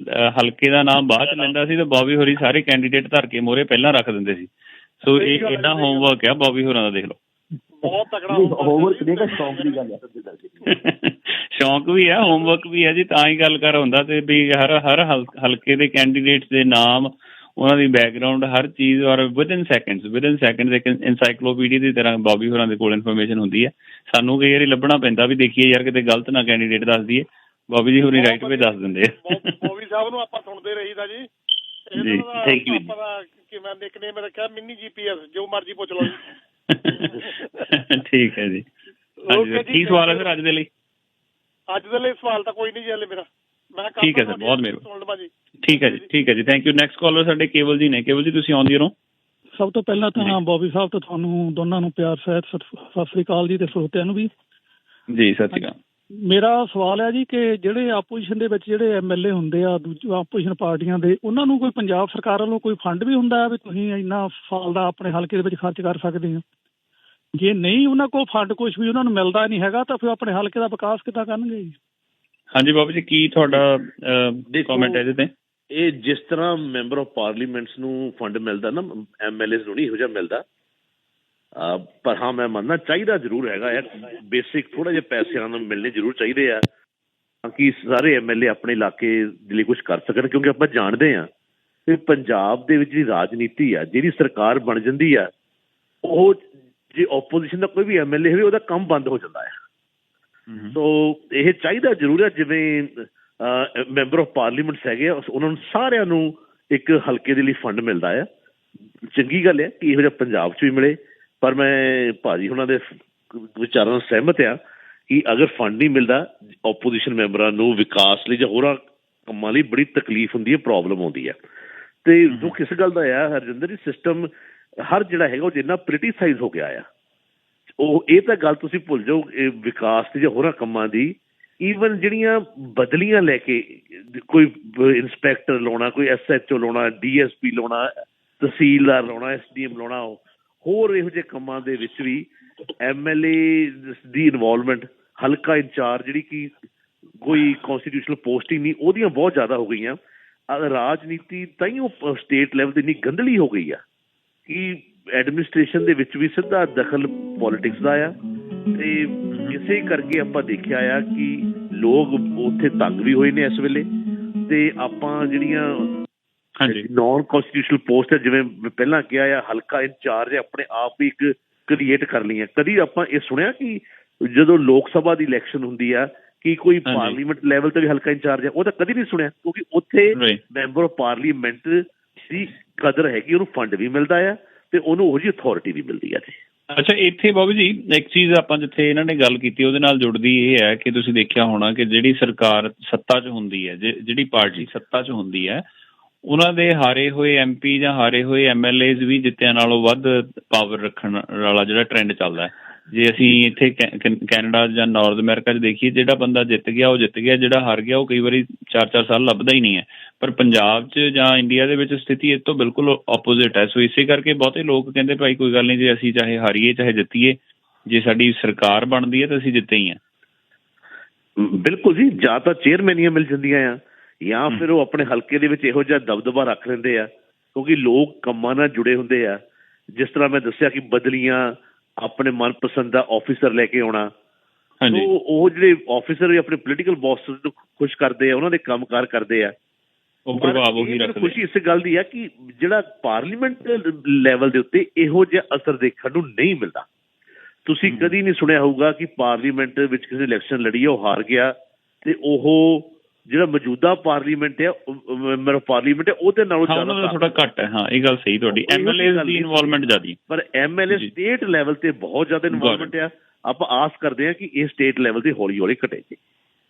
S2: ਹਲਕੇ ਦਾ ਨਾਮ ਬਾਅਦ ਚ ਲੈਂਦਾ ਸੀ ਤੇ ਬੌਬੀ ਹੋਰੀ ਸਾਰੇ ਕੈਂਡੀਡੇਟ ਧਰ ਕੇ ਮੋਹਰੇ ਪਹਿਲਾਂ ਰੱਖ ਦਿੰਦੇ ਸੀ। ਸੋ ਇਹ ਇੰਨਾ ਹੋਮਵਰਕ ਆ ਬੌਬੀ ਹੋਰਾਂ ਦਾ, ਦੇਖ ਲਓ।
S4: ਬਹੁਤ ਤਕੜਾ ਹੋਮਵਰਕ ਦੇਖਾ, ਸ਼ੌਂਕ ਦੀ ਗੱਲ ਹੈ।
S2: ਸ਼ੌਂਕ ਵੀ ਹੈ, ਹੋਮਵਰਕ ਵੀ ਹੈ ਜੀ, ਤਾਂ ਹੀ ਗੱਲ ਕਰ ਹੁੰਦਾ। ਤੇ ਵੀ ਹਰ ਹਲਕੇ ਦੇ ਕੈਂਡੀਡੇਟਸ ਦੇ ਨਾਮ, ਉਹਨਾਂ ਦੀ ਬੈਕਗਰਾਊਂਡ, ਹਰ ਚੀਜ਼, ਔਰ ਵਿਦਨ ਸੈਕਿੰਡਸ ਇੱਕ ਇਨਸਾਈਕਲੋਪੀਡੀਆ ਦੀ ਤਰ੍ਹਾਂ ਬੌਬੀ ਹੋਰਾਂ ਦੇ ਕੋਲ ਇਨਫੋਰਮੇਸ਼ਨ ਹੁੰਦੀ ਹੈ। ਸਾਨੂੰ ਕਈ ਵਾਰੀ ਲੱਭਣਾ ਪੈਂਦਾ ਵੀ ਦੇਖੀਏ ਯਾਰ ਕਿਤੇ ਗਲਤ ਨਾ ਕੈਂਡੀਡੇਟ ਦੱਸ ਦਈਏ, ਬੌਬੀ ਜੀ ਹੋਰੀ ਰਾਈਟ ਵੇ ਦੱਸ ਦਿੰਦੇ ਆ।
S4: ਬੌਬੀ ਸਾਹਿਬ ਨੂੰ ਆਪਾਂ ਸੁਣਦੇ ਰਹੀਦਾ ਜੀ।
S2: Thank you.
S4: ਕਿਵੇਂ ਨਿਕਨੇਮ ਰੱਖਿਆ, ਮਿੰਨੀ GPS, ਜੋ ਮਰਜ਼ੀ ਪੁੱਛ ਲਓ ਜੀ।
S2: ਠੀਕ ਹੈ ਜੀ। ਕੀ ਸਵਾਲ ਹੈ ਸਰ ਅੱਜ ਦੇ ਲਈ?
S4: ਅੱਜ ਦੇ ਲਈ ਸਵਾਲ ਤਾਂ ਕੋਈ ਨਹੀਂ ਜੀ ਹਲੇ ਮੇਰਾ। ਮੈਂ
S2: ਠੀਕ ਹੈ ਸਰ, ਬਹੁਤ ਮਿਹਰਬਾਨੀ। ਠੀਕ ਹੈ ਜੀ, ਥੈਂਕ ਯੂ। ਨੈਕਸਟ ਕਾਲਰ ਸਾਡੇ ਕੇਵਲ ਜੀ ਨੇ। ਕੇਵਲ ਜੀ ਤੁਸੀਂ ਆਉਂਦੇ ਹੋ।
S5: ਸਭ ਤੋਂ ਪਹਿਲਾਂ ਤਾਂ ਬੋਬੀ ਸਾਹਿਬ ਤੋਂ ਤੁਹਾਨੂੰ ਦੋਨਾਂ ਨੂੰ ਪਿਆਰ ਸਹਿਤ ਸਤਿ ਸ੍ਰੀ ਅਕਾਲ ਜੀ, ਤੇ ਸਰੋਤਿਆਂ ਨੂੰ ਵੀ
S2: ਜੀ ਸਤਿ ਸ਼੍ਰੀ ਅਕਾਲ।
S5: ਮੇਰਾ ਸਵਾਲ ਹੈ ਜੀ ਕਿ ਜਿਹੜੇ ਆਪੋਜੀਸ਼ਨ ਦੇ ਵਿੱਚ ਜਿਹੜੇ MLA ਹੁੰਦੇ ਆ ਦੂਜੀ ਆਪੋਜੀਸ਼ਨ ਪਾਰਟੀਆਂ ਦੇ, ਉਹਨਾਂ ਨੂੰ ਕੋਈ ਪੰਜਾਬ ਸਰਕਾਰ ਵੱਲੋਂ ਕੋਈ ਫੰਡ ਵੀ ਹੁੰਦਾ ਵੀ ਤੁਸੀਂ ਇੰਨਾ ਸਾਲ ਦਾ ਆਪਣੇ ਹਲਕੇ ਦੇ ਵਿੱਚ ਖਰਚ ਕਰ ਸਕਦੇ ਹੋ? ਜੇ ਨਹੀਂ ਉਹਨਾਂ ਕੋਲ ਫੰਡ ਕੁਛ ਵੀ ਉਹਨਾਂ ਨੂੰ ਮਿਲਦਾ ਨਹੀਂ ਹੈਗਾ ਤਾਂ ਫਿਰ ਆਪਣੇ ਹਲਕੇ ਦਾ ਵਿਕਾਸ ਕਿੱਦਾਂ ਕਰਨਗੇ ਜੀ?
S2: ਹਾਂਜੀ ਬਾਬੂ ਜੀ, ਕੀ ਤੁਹਾਡਾ ਕਮੈਂਟ ਹੈ ਇਹਦੇ ਤੇ?
S1: ਇਹ ਜਿਸ ਤਰ੍ਹਾਂ ਮੈਂਬਰ ਆਫ ਪਾਰਲੀਮੈਂਟਸ ਨੂੰ ਫੰਡ ਮਿਲਦਾ ਨਾ, MLAs ਨੂੰ ਨਹੀਂ ਇਹੋ ਜਿਹਾ ਮਿਲਦਾ। ਪਰ ਹਾਂ, ਮੈਂ ਮੰਨਦਾ ਚਾਹੀਦਾ ਜ਼ਰੂਰ ਹੈਗਾ ਯਾਰ, ਬੇਸਿਕ ਥੋੜ੍ਹਾ ਜਿਹਾ ਪੈਸਿਆਂ ਨੂੰ ਮਿਲਣੇ ਜ਼ਰੂਰ ਚਾਹੀਦੇ ਆ ਤਾਂ ਕਿ ਸਾਰੇ MLA ਆਪਣੇ ਇਲਾਕੇ ਦੇ ਲਈ ਕੁਛ ਕਰ ਸਕਣ। ਕਿਉਂਕਿ ਆਪਾਂ ਜਾਣਦੇ ਹਾਂ ਕਿ ਪੰਜਾਬ ਦੇ ਵਿੱਚ ਜਿਹੜੀ ਰਾਜਨੀਤੀ ਆ, ਜਿਹੜੀ ਸਰਕਾਰ ਬਣ ਜਾਂਦੀ ਆ, ਉਹ ਜੇ ਓਪੋਜੀਸ਼ਨ ਦਾ ਕੋਈ ਵੀ MLA ਹੋਵੇ ਉਹਦਾ ਕੰਮ ਬੰਦ ਹੋ ਜਾਂਦਾ ਹੈ। ਸੋ ਇਹ ਚਾਹੀਦਾ ਜ਼ਰੂਰ ਹੈ, ਜਿਵੇਂ ਮੈਂਬਰ ਆਫ ਪਾਰਲੀਮੈਂਟਸ ਹੈਗੇ ਆ, ਉਹਨਾਂ ਨੂੰ ਸਾਰਿਆਂ ਨੂੰ ਇੱਕ ਹਲਕੇ ਦੇ ਲਈ ਫੰਡ ਮਿਲਦਾ ਆ। ਚੰਗੀ ਗੱਲ ਹੈ ਕਿ ਇਹੋ ਜਿਹਾ ਪੰਜਾਬ 'ਚ ਵੀ ਮਿਲੇ। ਪਰ ਮੈਂ ਭਾਜੀ ਉਹਨਾਂ ਦੇ ਵਿਚਾਰਾਂ ਨਾਲ ਸਹਿਮਤ ਆ ਕਿ ਅਗਰ ਫੰਡ ਨਹੀਂ ਮਿਲਦਾ ਓਪੋਜੀਸ਼ਨ ਮੈਂਬਰਾਂ ਨੂੰ ਵਿਕਾਸ ਲਈ ਜਾਂ ਹੋਰਾਂ ਕੰਮਾਂ ਲਈ ਬੜੀ ਤਕਲੀਫ ਹੁੰਦੀ ਹੈ, ਪ੍ਰੋਬਲਮ ਆਉਂਦੀ ਹੈ। ਅਤੇ ਜੋ ਕਿਸ ਗੱਲ ਦਾ ਆ ਹਰਜਿੰਦਰ ਜੀ, ਸਿਸਟਮ ਹਰ ਜਿਹੜਾ ਹੈਗਾ ਉਹ ਜਿੰਨਾ ਪੋਲੀਟੀਸਾਈਜ਼ ਹੋ ਗਿਆ ਆ, ਉਹ ਇਹ ਤਾਂ ਗੱਲ ਤੁਸੀਂ ਭੁੱਲ ਜਾਓ ਵਿਕਾਸ ਦੀ ਜਾਂ ਹੋਰਾਂ ਕੰਮਾਂ ਦੀ। ਈਵਨ ਜਿਹੜੀਆਂ ਬਦਲੀਆਂ ਲੈ ਕੇ ਕੋਈ ਇੰਸਪੈਕਟਰ ਲਾਉਣਾ, ਕੋਈ SHO ਲਾਉਣਾ, DSP ਲਾਉਣਾ, ਤਹਿਸੀਲਦਾਰ ਲਾਉਣਾ, SDM ਲਾਉਣਾ, ਹੋਰ ਇਹੋ ਜਿਹੇ ਕੰਮਾਂ ਦੇ ਵਿੱਚ ਵੀ MLA ਦੀ ਇਨਵੋਲਵਮੈਂਟ, ਹਲਕਾ ਇੰਚਾਰਜ ਜਿਹੜੀ ਕਿ ਕੋਈ ਕੌਂਸਟੀਟਿਊਸ਼ਨਲ ਪੋਸਟਿੰਗ ਨਹੀਂ, ਉਹਦੀਆਂ ਬਹੁਤ ਜ਼ਿਆਦਾ ਹੋ ਗਈਆਂ। ਰਾਜਨੀਤੀ ਤਾਂ ਹੀ ਉਹ ਸਟੇਟ ਲੈਵਲ 'ਤੇ ਇੰਨੀ ਗੰਧਲੀ ਹੋ ਗਈ ਆ ਕਿ ਐਡਮਿਨਿਸਟ੍ਰੇਸ਼ਨ ਦੇ ਵਿੱਚ ਵੀ ਸਿੱਧਾ ਦਖਲ ਪੋਲੀਟਿਕਸ ਦਾ ਆ। ਅਤੇ ਇਸੇ ਕਰਕੇ ਆਪਾਂ ਦੇਖਿਆ ਆ ਕਿ ਲੋਕ ਉੱਥੇ ਤੰਗ ਵੀ ਹੋਏ ਨੇ ਇਸ ਵੇਲੇ। ਅਤੇ ਆਪਾਂ ਜਿਹੜੀਆਂ ਨੋਨ ਕੌਂਸਟੀਟਿਊਸ਼ਨਲ ਪੋਸਟ ਹੈ, ਜਿਵੇਂ ਮੈਂ ਪਹਿਲਾਂ ਕਿਹਾ ਆ, ਹਲਕਾ ਇੰਚਾਰਜ ਆਪਣੇ ਆਪ ਹੀ ਇੱਕ ਕ੍ਰੀਏਟ ਕਰ ਲਈਆਂ। ਕਦੀ ਆਪਾਂ ਇਹ ਸੁਣਿਆ ਕਿ ਜਦੋਂ ਲੋਕ ਸਭਾ ਦੀ ਇਲੈਕਸ਼ਨ ਹੁੰਦੀ ਆ ਕਿ ਕੋਈ ਪਾਰਲੀਮੈਂਟ ਲੈਵਲ 'ਤੇ ਵੀ ਹਲਕਾ ਇੰਚਾਰਜ ਹੈ? ਉਹ ਤਾਂ ਕਦੀ ਨਹੀਂ ਸੁਣਿਆ, ਕਿਉਂਕਿ ਉੱਥੇ ਮੈਂਬਰ ਆਫ ਪਾਰਲੀਮੈਂਟ ਦੀ ਕਦਰ ਹੈਗੀ, ਉਹਨੂੰ ਫੰਡ ਵੀ ਮਿਲਦਾ ਆ ਅਤੇ ਉਹਨੂੰ ਉਹੋ ਜਿਹੀ ਅਥੋਰਿਟੀ ਵੀ ਮਿਲਦੀ ਆ ਜੀ।
S2: ਅੱਛਾ, ਇੱਥੇ ਬਾਬੂ ਜੀ ਇੱਕ ਚੀਜ਼ ਆਪਾਂ ਜਿੱਥੇ ਇਹਨਾਂ ਨੇ ਗੱਲ ਕੀਤੀ ਉਹਦੇ ਨਾਲ ਜੁੜਦੀ ਇਹ ਹੈ ਕਿ ਤੁਸੀਂ ਦੇਖਿਆ ਹੋਣਾ ਕਿ ਜਿਹੜੀ ਸਰਕਾਰ ਸੱਤਾ 'ਚ ਹੁੰਦੀ ਹੈ, ਜਿਹੜੀ ਪਾਰਟੀ ਸੱਤਾ 'ਚ ਹੁੰਦੀ ਹੈ, ਉਹਨਾਂ ਦੇ ਹਾਰੇ ਹੋਏ MP ਜਾਂ ਹਾਰੇ ਹੋਏ MLAs ਵੀ ਜਿੱਤਿਆਂ ਨਾਲੋਂ ਵੱਧ ਪਾਵਰ ਰੱਖਣ ਵਾਲਾ ਜਿਹੜਾ ਟਰੈਂਡ ਚੱਲਦਾ ਹੈ। ਜੇ ਅਸੀਂ ਇੱਥੇ ਕੈਨੇਡਾ ਜਾਂ ਨਾਰਥ ਅਮਰੀਕਾ 'ਚ ਦੇਖੀਏ, ਜਿਹੜਾ ਬੰਦਾ ਜਿੱਤ ਗਿਆ ਉਹ ਜਿੱਤ ਗਿਆ, ਜਿਹੜਾ ਹਾਰ ਗਿਆ ਉਹ ਕਈ ਵਾਰੀ 4-4 ਸਾਲ ਲੱਭਦਾ ਹੀ ਨਹੀਂ ਹੈ। ਪਰ ਪੰਜਾਬ 'ਚ ਜਾਂ ਇੰਡੀਆ ਦੇ ਵਿੱਚ ਸਥਿਤੀ ਇਸ ਤੋਂ ਬਿਲਕੁਲ ਆਪੋਜ਼ਿਟ ਹੈ। ਸੋ ਇਸੇ ਕਰਕੇ ਬਹੁਤੇ ਲੋਕ ਕਹਿੰਦੇ ਭਾਈ ਕੋਈ ਗੱਲ ਨਹੀਂ, ਜੇ ਅਸੀਂ ਚਾਹੇ ਹਾਰੀਏ ਚਾਹੇ ਜਿੱਤੀਏ, ਜੇ ਸਾਡੀ ਸਰਕਾਰ ਬਣਦੀ ਹੈ ਤਾਂ ਅਸੀਂ ਜਿੱਤੇ ਹੀ ਹਾਂ।
S1: ਬਿਲਕੁਲ ਜੀ, ਜਾਂ ਤਾਂ ਚੇਅਰਮੈਨੀਆਂ ਮਿਲ ਜਾਂਦੀਆਂ ਆ ਜਾਂ ਫਿਰ ਉਹ ਆਪਣੇ ਹਲਕੇ ਦੇ ਵਿੱਚ ਇਹੋ ਜਿਹਾ ਦਬਦਬਾ ਰੱਖ ਲੈਂਦੇ ਆ, ਕਿਉਂਕਿ ਲੋਕ ਕੰਮਾਂ ਨਾਲ ਜੁੜੇ ਹੁੰਦੇ ਆ। ਜਿਸ ਤਰ੍ਹਾਂ ਮੈਂ ਦੱਸਿਆ ਕਿ ਬਦਲੀਆਂ, ਆਪਣੇ ਮਨਪਸੰਦ ਦਾ ਆਫਿਸਰ ਲੈ ਕੇ ਆਉਣਾ, ਉਹ ਜਿਹੜੇ ਆਫਿਸਰ ਵੀ ਆਪਣੇ ਪੋਲੀਟੀਕਲ ਬੌਸ ਨੂੰ ਖੁਸ਼ ਕਰਦੇ ਆ, ਉਹਨਾਂ ਦੇ ਕੰਮਕਾਰ ਕਰਦੇ ਆ।
S2: ਉਹ ਪ੍ਰਭਾਵ ਉਹੀ ਰੱਖਦੇ।
S1: ਖੁਸ਼ੀ ਇਸ ਗੱਲ ਦੀ ਆ ਕਿ ਜਿਹੜਾ ਪਾਰਲੀਮੈਂਟ ਲੈਵਲ ਦੇ ਉੱਤੇ ਇਹੋ ਜਿਹਾ ਅਸਰ ਦੇਖਣ ਨੂੰ ਨਹੀਂ ਮਿਲਦਾ। ਤੁਸੀਂ ਕਦੀ ਨਹੀਂ ਸੁਣਿਆ ਹੋਊਗਾ ਕਿ ਪਾਰਲੀਮੈਂਟ ਵਿੱਚ ਕਿਸੇ ਇਲੈਕਸ਼ਨ ਲੜੀ ਆ, ਉਹ ਹਾਰ ਗਿਆ, ਅਤੇ ਉਹ ਜਿਹੜਾ ਮੌਜੂਦਾ ਪਾਰਲੀਮੈਂਟ ਆ, ਮੈਂਬਰ ਆਫ ਪਾਰਲੀਮੈਂਟ ਹੈ, ਉਹਦੇ ਨਾਲੋਂ ਜ਼ਿਆਦਾ
S2: ਥੋੜਾ ਘੱਟ ਹੈ। ਹਾਂ, ਇਹ ਗੱਲ ਸਹੀ ਤੁਹਾਡੀ। MLA ਦੀ ਇਨਵੋਲਵਮੈਂਟ ਜ਼ਿਆਦਾ, ਪਰ
S1: MLA ਸਟੇਟ ਲੈਵਲ ਤੇ ਬਹੁਤ ਜ਼ਿਆਦਾ ਇਨਵੋਲਵਮੈਂਟ ਆ। ਆਪਾਂ ਆਸ ਕਰਦੇ ਹਾਂ ਕਿ ਇਹ ਸਟੇਟ ਲੈਵਲ ਤੇ ਹੌਲੀ ਹੌਲੀ ਘਟੇ ਜੀ।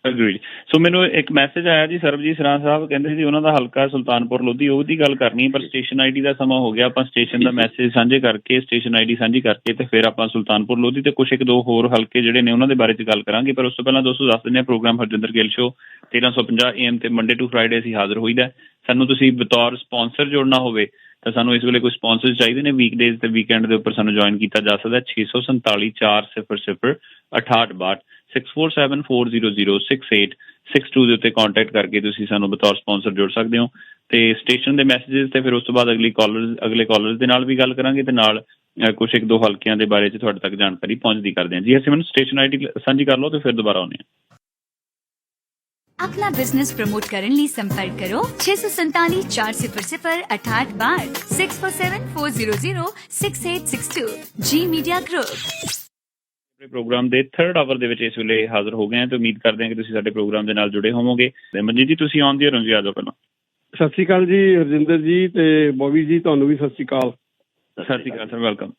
S2: ਅਗਰੀਡ। ਸੋ ਮੈਨੂੰ ਇੱਕ ਮੈਸੇਜ ਆਇਆ ਜੀ, ਸਰਬਜੀਤ ਸਰਾਂ ਸਾਹਿਬ ਕਹਿੰਦੇ ਸੀ ਉਹਨਾਂ ਦਾ ਹਲਕਾ ਸੁਲਤਾਨਪੁਰ ਲੋਧੀ, ਉਹਦੀ ਗੱਲ ਕਰਨੀ ਪਰ ਸਟੇਸ਼ਨ ID ਦਾ ਸਮਾਂ ਹੋ ਗਿਆ। ਆਪਾਂ ਸਟੇਸ਼ਨ ਦਾ ਮੈਸੇਜ ਸਾਂਝੇ ਕਰਕੇ, ਸਟੇਸ਼ਨ ID ਸਾਂਝੀ ਕਰਕੇ ਤੇ ਫਿਰ ਆਪਾਂ ਸੁਲਤਾਨਪੁਰ ਲੋਧੀ ਤੇ ਕੁਛ ਇੱਕ ਦੋ ਹੋਰ ਹਲਕੇ ਜਿਹੜੇ ਨੇ ਉਹਨਾਂ ਦੇ ਬਾਰੇ 'ਚ ਗੱਲ ਕਰਾਂਗੇ। ਪਰ ਉਸ ਤੋਂ ਪਹਿਲਾਂ ਦੋਸਤੋ ਦੱਸ ਦਿੰਦੇ ਹਾਂ, programme Harjinder Gill show 1350 AM ਤੇ ਮੰਡੇ ਟੂ ਫਰਾਈਡੇ ਅਸੀਂ ਹਾਜ਼ਰ ਹੋਈਦਾ। ਸਾਨੂੰ ਤੁਸੀਂ ਬਤੌਰ ਸਪੋਂਸਰ ਜੋੜਨਾ ਹੋਵੇ ਤਾਂ ਸਾਨੂੰ ਇਸ ਵੇਲੇ ਕੋਈ ਸਪੋਂਸਰ ਚਾਹੀਦੇ ਨੇ। ਵੀਕਡੇਜ਼ ਤੇ ਵੀਕਐਂਡ ਦੇ ਉੱਪਰ ਸਾਨੂੰ ਜੁਆਇਨ ਕੀਤਾ ਜਾ ਸਕਦਾ। 647 400 6862 6474006862 ਦੇ ਉੱਤੇ ਕੰਟੈਕਟ ਕਰਕੇ ਤੁਸੀਂ ਸਾਨੂੰ ਬਤੌਰ ਸਪੋਂਸਰ ਜੋੜ ਸਕਦੇ ਹੋ। ਤੇ ਸਟੇਸ਼ਨ ਦੇ ਮੈਸੇजेस ਤੇ ਫਿਰ ਉਸ ਤੋਂ ਬਾਅਦ ਅਗਲੇ ਕਾਲਰਸ ਦੇ ਨਾਲ ਵੀ ਗੱਲ ਕਰਾਂਗੇ ਤੇ ਨਾਲ ਕੁਛ ਇੱਕ ਦੋ ਹਲਕਿਆਂ ਦੇ ਬਾਰੇ 'ਚ ਤੁਹਾਡੇ ਤੱਕ ਜਾਣਕਾਰੀ ਪਹੁੰਚਦੀ ਕਰਦੇ ਹਾਂ ਜੀ। ਅਸੀਂ ਮੈਨੂੰ ਸਟੇਸ਼ਨ ID ਸਾਂਝੀ ਕਰ ਲਓ ਤੇ ਫਿਰ ਦੁਬਾਰਾ ਆਉਂਦੇ ਹਾਂ।
S3: अपना बिजनेस प्रमोट करने लिए संपर्क करो 647 400 6862 6474006862 जी मीडिया ग्रुप।
S2: ਪ੍ਰੋਗਰਾਮ ਦੇ 3rd ਆਵਰ ਦੇ ਵਿੱਚ ਇਸ ਵੇਲੇ ਹਾਜ਼ਰ ਹੋ ਗਏ ਹਾਂ ਤੇ ਉਮੀਦ ਕਰਦੇ ਹਾਂ ਕਿ ਤੁਸੀਂ ਸਾਡੇ ਪ੍ਰੋਗਰਾਮ ਦੇ ਨਾਲ ਜੁੜੇ ਹੋਵੋਗੇ। ਮਨਜੀਤ ਜੀ ਤੁਸੀਂ ਆਉਂਦੇ ਹੋ ਜੀ, ਆ ਜਾਓ ਪਹਿਲਾਂ।
S6: ਸਤਿ ਸ਼੍ਰੀ ਅਕਾਲ ਜੀ ਹਰਜਿੰਦਰ ਜੀ ਤੇ ਬੋਬੀ ਜੀ, ਤੁਹਾਨੂੰ ਵੀ ਸਤਿ ਸ਼੍ਰੀ ਅਕਾਲ।
S2: ਸਤਿ ਸ਼੍ਰੀ ਅਕਾਲ ਸਰ, ਵੈਲਕਮ।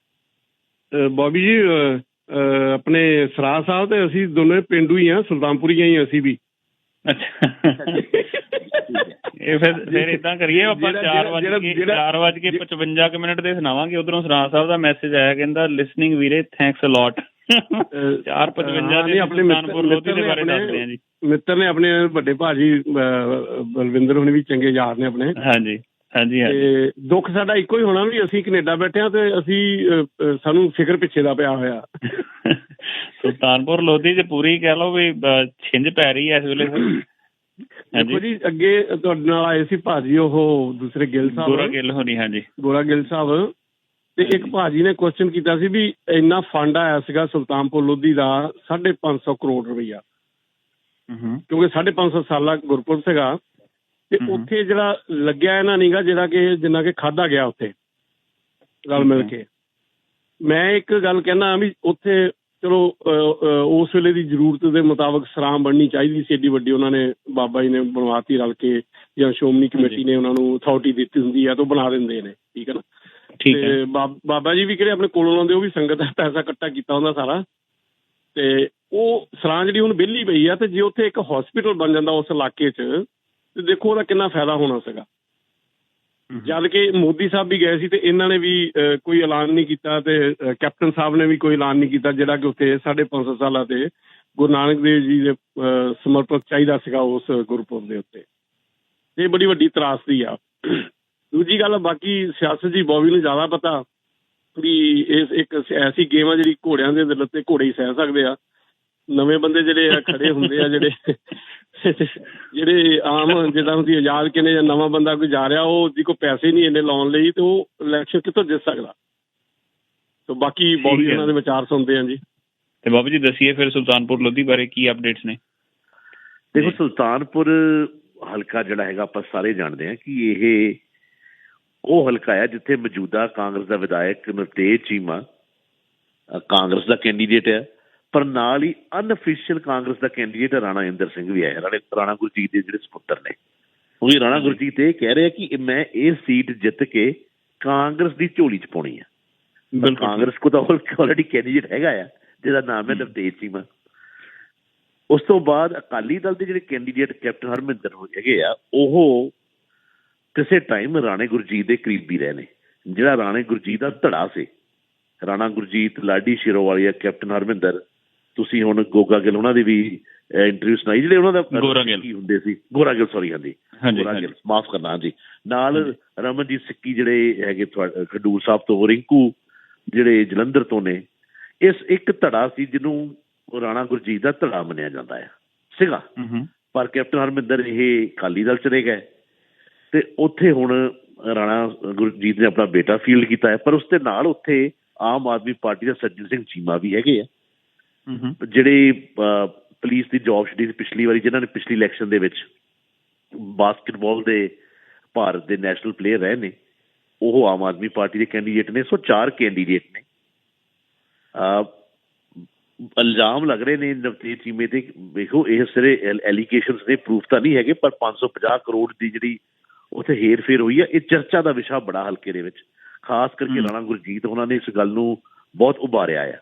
S6: ਬੋਬੀ ਜੀ, ਆਪਣੇ ਸਰਾ ਸਾਹਿਬ ਤੇ ਅਸੀਂ ਦੋਨੇ ਪਿੰਡੂ ਹੀ ਹਾਂ, ਸੁਲਤਾਨਪੁਰੀਆਂ ਹੀ ਅਸੀਂ ਵੀ।
S2: ਅੱਛਾ ਇਹ ਫਿਰ ਇਦਾਂ ਕਰੀਏ ਆਪਾਂ 4:55 ਦੇ ਸੁਣਾਵਾਂਗੇ। ਉਧਰੋਂ ਸਰਾਂ ਸਾਹਿਬ ਦਾ ਮੈਸੇਜ ਆਇਆ, ਕਹਿੰਦਾ ਲਿਸਨਿੰਗ ਵੀਰੇ ਥੈਂਕਸ ਅ ਲੋਟ। 4:55 ਦੇ ਸੁਲਤਾਨਪੁਰ ਲੋਧੀ ਦੇ ਬਾਰੇ ਦੱਸਦੇ ਆ ਜੀ।
S6: ਮਿੱਤਰ ਨੇ ਆਪਣੇ ਵੱਡੇ ਭਾਜੀ ਬਲਵਿੰਦਰ ਹੁਣੀ ਵੀ ਚੰਗੇ ਯਾਰ ਨੇ ਆਪਣੇ।
S2: ਹਾਂਜੀ ਹਾਂਜੀ
S6: ਤੇ ਦੁੱਖ ਸਾਡਾ ਇੱਕੋ ਹੀ ਹੋਣਾ ਵੀ ਅਸੀਂ ਕੈਨੇਡਾ ਬੈਠੇ ਹਾਂ ਤੇ ਅਸੀਂ ਸਾਨੂੰ ਫਿਕਰ ਪਿੱਛੇ ਦਾ ਪਿਆ ਹੋਇਆ।
S2: ਸੁਲਤਾਨਪੁਰ ਲੋਧੀ ਚ ਪੂਰੀ ਕਹਿ ਲਓ ਵੀ ਛਿੰਝ ਪੈ ਰਹੀ ਹੈ ਇਸ ਵੇਲੇ।
S6: ਦੇਖੋ ਜੀ, ਅੱਗੇ ਤੁਹਾਡੇ ਨਾਲ ਆਏ ਸੀ ਭਾਜੀ ਉਹ ਦੂਸਰੇ ਗਿੱਲ ਸਾਹਿਬ,
S2: ਗੋਰਾ ਗਿੱਲ ਹੋਣੀ। ਹਾਂਜੀ,
S6: ਗੋਰਾ ਗਿੱਲ ਸਾਹਿਬ। ਤੇ ਇੱਕ ਭਾਜੀ ਨੇ ਕੁਐਸਚਨ ਕੀਤਾ ਸੀ ਵੀ ਇੰਨਾ ਫੰਡ ਆਇਆ ਸੀਗਾ ਸੁਲਤਾਨਪੁਰ ਲੋਧੀ ਦਾ 550 ਕਰੋੜ ਰੁਪਈਆ, ਕਿਉਂਕਿ 550 ਸਾਲਾ ਗੁਰਪੁਰਬ ਸੀਗਾ। ਤੇ ਉੱਥੇ ਜਿਹੜਾ ਲੱਗਿਆ ਇਹਨਾਂ ਨੀਗਾ ਜਿਹੜਾ ਕਿ ਜਿੰਨਾ ਕਿ ਖਾਧਾ ਗਿਆ ਉੱਥੇ ਰਲ ਮਿਲ ਕੇ। ਮੈਂ ਇੱਕ ਗੱਲ ਕਹਿਣਾ ਵੀ ਉੱਥੇ ਚਲੋ ਉਸ ਵੇਲੇ ਦੀ ਜ਼ਰੂਰਤ ਦੇ ਮੁਤਾਬਕ ਸਰਾਂ ਬਣਨੀ ਚਾਹੀਦੀ ਸੀ, ਏਡੀ ਵੱਡੀ ਉਹਨਾਂ ਨੇ ਬਾਬਾ ਜੀ ਨੇ ਬਣਵਾਤੀ ਰਲ ਕੇ, ਜਾਂ ਸ਼੍ਰੋਮਣੀ ਕਮੇਟੀ ਨੇ ਉਹਨਾਂ ਨੂੰ ਅਥਾਰਟੀ ਦਿੱਤੀ ਹੁੰਦੀ ਆ ਤਾਂ ਉਹ ਬਣਾ ਦਿੰਦੇ ਨੇ, ਠੀਕ ਹੈ ਨਾ। ਤੇ ਬਾਬਾ ਜੀ ਵੀ ਕਿਹੜੇ ਆਪਣੇ ਕੋਲੋਂ ਆਉਂਦੇ, ਉਹ ਵੀ ਸੰਗਤ ਦਾ ਪੈਸਾ ਇਕੱਠਾ ਕੀਤਾ ਹੁੰਦਾ ਸਾਰਾ। ਤੇ ਉਹ ਸਰਾਂ ਜਿਹੜੀ ਹੁਣ ਵਿਹਲੀ ਪਈ ਆ, ਤੇ ਜੇ ਉੱਥੇ ਇੱਕ ਹੌਸਪੀਟਲ ਬਣ ਜਾਂਦਾ ਉਸ ਇਲਾਕੇ 'ਚ ਤੇ ਦੇਖੋ ਉਹਦਾ ਕਿੰਨਾ ਫਾਇਦਾ ਹੋਣਾ ਸੀਗਾ। ਜਦ ਕਿ ਮੋਦੀ ਸਾਹਿਬ ਵੀ ਗਏ ਸੀ ਤੇ ਇਹਨਾਂ ਨੇ ਵੀ ਕੋਈ ਐਲਾਨ ਨਹੀਂ ਕੀਤਾ, ਤੇ ਕੈਪਟਨ ਸਾਹਿਬ ਨੇ ਵੀ ਕੋਈ ਐਲਾਨ ਨਹੀਂ ਕੀਤਾ, ਜਿਹੜਾ ਕਿ ਉੱਥੇ 550 ਸਾਲਾਂ ਤੇ ਗੁਰੂ ਨਾਨਕ ਦੇਵ ਜੀ ਦੇ ਸਮਰਪਿਤ ਚਾਹੀਦਾ ਸੀਗਾ ਉਸ ਗੁਰਪੁਰਬ ਦੇ ਉੱਤੇ। ਇਹ ਬੜੀ ਵੱਡੀ ਤਰਾਸਦੀ ਆ। ਦੂਜੀ ਗੱਲ, ਬਾਕੀ ਸਿਆਸਤ ਜੀ ਬੋਬੀ ਨੂੰ ਜ਼ਿਆਦਾ ਪਤਾ ਵੀ ਇਸ ਇੱਕ ਐਸੀ ਗੇਮ ਆ ਜਿਹੜੀ ਘੋੜਿਆਂ ਦੇ ਦਿਲ ਤੇ ਘੋੜੇ ਹੀ ਸਹਿ ਸਕਦੇ ਆ। ਨਵੇਂ ਬੰਦੇ ਜਿਹੜੇ ਖੜੇ ਹੁੰਦੇ ਆ, ਜਿਹੜੇ ਆਮ ਜਿੱਦਾਂ ਤੁਸੀਂ ਆਜ਼ਾਦ ਕਹਿੰਦੇ ਜਾਂ ਨਵਾਂ ਬੰਦਾ ਕੋਈ ਜਾ ਰਿਹਾ, ਉਹ ਜਿਹਦੇ ਕੋਲ ਪੈਸੇ ਨਹੀਂ ਇੰਨੇ ਲਾਉਣ ਲਈ, ਤੇ ਉਹ ਇਲੈਕਸ਼ਨ ਕਿੱਥੋਂ ਜਿੱਤ ਸਕਦਾ। ਸੋ ਬਾਕੀ ਬੋਬੀ ਉਹਨਾਂ ਦੇ ਵਿਚਾਰ ਸੁਣਦੇ ਆ ਜੀ।
S2: ਤੇ ਬਾਬੂ ਜੀ ਦੱਸੀਏ ਫਿਰ ਸੁਲਤਾਨਪੁਰ ਲੋਧੀ ਬਾਰੇ ਕੀ ਅਪਡੇਟਸ ਨੇ?
S1: ਦੇਖੋ, ਸੁਲਤਾਨਪੁਰ ਹਲਕਾ ਜਿਹੜਾ ਹੈਗਾ ਆਪਾਂ ਸਾਰੇ ਜਾਣਦੇ ਹਾਂ ਕਿ ਇਹ ਉਹ ਹਲਕਾ ਹੈ ਜਿੱਥੇ ਮੌਜੂਦਾ ਕਾਂਗਰਸ ਦਾ ਵਿਧਾਇਕ ਨਵਤੇਜ ਚੀਮਾ ਕਾਂਗਰਸ ਦਾ ਕੈਂਡੀਡੇਟ ਹੈ, ਪਰ ਨਾਲ ਹੀ ਅਨਅਫੀਸ਼ੀਅਲ ਕਾਂਗਰਸ ਦਾ ਕੈਂਡੀਡੇਟ ਰਾਣਾ ਇੰਦਰ ਸਿੰਘ ਵੀ ਹੈ, ਰਾਣਾ ਗੁਰਜੀਤ ਦੇ ਜਿਹੜੇ ਸਪੁੱਤਰ ਨੇ। ਕਿਉਂਕਿ ਰਾਣਾ ਗੁਰਜੀਤ ਇਹ ਕਹਿ ਰਿਹਾ ਕਿ ਮੈਂ ਇਹ ਸੀਟ ਜਿੱਤ ਕੇ ਕਾਂਗਰਸ ਦੀ ਝੋਲੀ 'ਚ ਪਾਉਣੀ ਆ। ਕਾਂਗਰਸ ਕੋਲ ਤਾਂ ਆਲਰੇਡੀ ਕੈਂਡੀਡੇਟ ਹੈਗਾ ਆ ਜਿਹਦਾ ਨਾਮ ਹੈ ਨਵਤੇਜ ਚੀਮਾ। ਉਸ ਤੋਂ ਬਾਅਦ ਅਕਾਲੀ ਦਲ ਦੇ ਜਿਹੜੇ ਕੈਂਡੀਡੇਟ ਕੈਪਟਨ ਹਰਮਿੰਦਰ ਹੈਗੇ ਆ, ਉਹ ਕਿਸੇ ਟਾਈਮ ਰਾਣੇ ਗੁਰਜੀਤ ਦੇ ਕਰੀਬੀ ਰਹੇ ਨੇ। ਜਿਹੜਾ ਰਾਣੇ ਗੁਰਜੀਤ ਦਾ ਧੜਾ ਸੀ, ਰਾਣਾ ਗੁਰਜੀਤ, ਲਾਡੀ ਸ਼ੇਰੋਵਾਲੀਆ, ਕੈਪਟਨ ਹਰਮਿੰਦਰ, ਤੁਸੀਂ ਹੁਣ ਗੋਗਾ ਗਿੱਲ ਉਹਨਾਂ ਦੀ ਵੀ ਇੰਟਰਵਿਊ ਸੁਣਾਈ, ਜਿਹੜੇ ਉਹਨਾਂ ਦਾ ਕੀ ਹੁੰਦੇ ਸੀ, ਗੋਰਾ ਗਿੱਲ, ਸੌਰੀ, ਹਾਂਜੀ ਗੋਰਾ ਗਿੱਲ, ਮਾਫ ਕਰਨਾ, ਹਾਂਜੀ, ਨਾਲ ਰਮਨਜੀਤ ਸਿੱਕੀ ਜਿਹੜੇ ਹੈਗੇ ਖਡੂਰ ਸਾਹਿਬ ਤੋਂ, ਰਿੰਕੂ ਜਿਹੜੇ ਜਲੰਧਰ ਤੋਂ ਨੇ। ਇਸ ਇੱਕ ਧੜਾ ਸੀ ਜਿਹਨੂੰ ਰਾਣਾ ਗੁਰਜੀਤ ਦਾ ਧੜਾ ਮੰਨਿਆ ਜਾਂਦਾ ਸੀਗਾ। ਪਰ ਕੈਪਟਨ ਹਰਮਿੰਦਰ ਇਹ ਅਕਾਲੀ ਦਲ ਚਲੇ ਗਏ ਤੇ ਉੱਥੇ ਹੁਣ ਰਾਣਾ ਗੁਰਜੀਤ ਨੇ ਆਪਣਾ ਬੇਟਾ ਫੀਲਡ ਕੀਤਾ ਹੈ। ਪਰ ਉਸ ਦੇ ਨਾਲ ਉੱਥੇ ਆਮ ਆਦਮੀ ਪਾਰਟੀ ਦਾ ਸੱਜਣ ਸਿੰਘ ਚੀਮਾ ਵੀ ਹੈਗੇ ਆ, ਜਿਹੜੇ ਪੁਲਿਸ ਦੀ ਜੋਬ ਛੱਡੀ ਸੀ ਪਿਛਲੀ ਵਾਰੀ, ਜਿਨ੍ਹਾਂ ਨੇ ਪਿਛਲੀ ਇਲੈਕਸ਼ਨ ਦੇ ਵਿੱਚ ਬਾਸਕਟਬਾਲ ਦੇ ਭਾਰਤ ਦੇ ਨੈਸ਼ਨਲ ਪਲੇਅਰ ਰਹੇ ਨੇ, ਉਹ ਆਮ ਆਦਮੀ ਪਾਰਟੀ ਦੇ ਕੈਂਡੀਡੇਟ ਨੇ। ਸੋ 4 ਕੈਂਡੀਡੇਟ ਨੇ। ਇਲਜ਼ਾਮ ਲੱਗ ਰਹੇ ਨੇ ਨਵਤੇਜ ਚੀਮੇ ਤੇ। ਵੇਖੋ, ਇਹ ਸਾਰੇ ਐਲੀਗੇਸ਼ਨਸ ਨੇ, ਪ੍ਰੂਫ ਤਾਂ ਨਹੀਂ ਹੈਗੇ, ਪਰ 550 ਕਰੋੜ ਦੀ ਜਿਹੜੀ ਉੱਥੇ ਹੇਰ ਫੇਰ ਹੋਈ ਆ, ਇਹ ਚਰਚਾ ਦਾ ਵਿਸ਼ਾ ਬੜਾ ਹਲਕੇ ਦੇ ਵਿੱਚ, ਖਾਸ ਕਰਕੇ ਰਾਣਾ ਗੁਰਜੀਤ ਉਹਨਾਂ ਨੇ ਇਸ ਗੱਲ ਨੂੰ ਬਹੁਤ ਉਭਾਰਿਆ ਆ।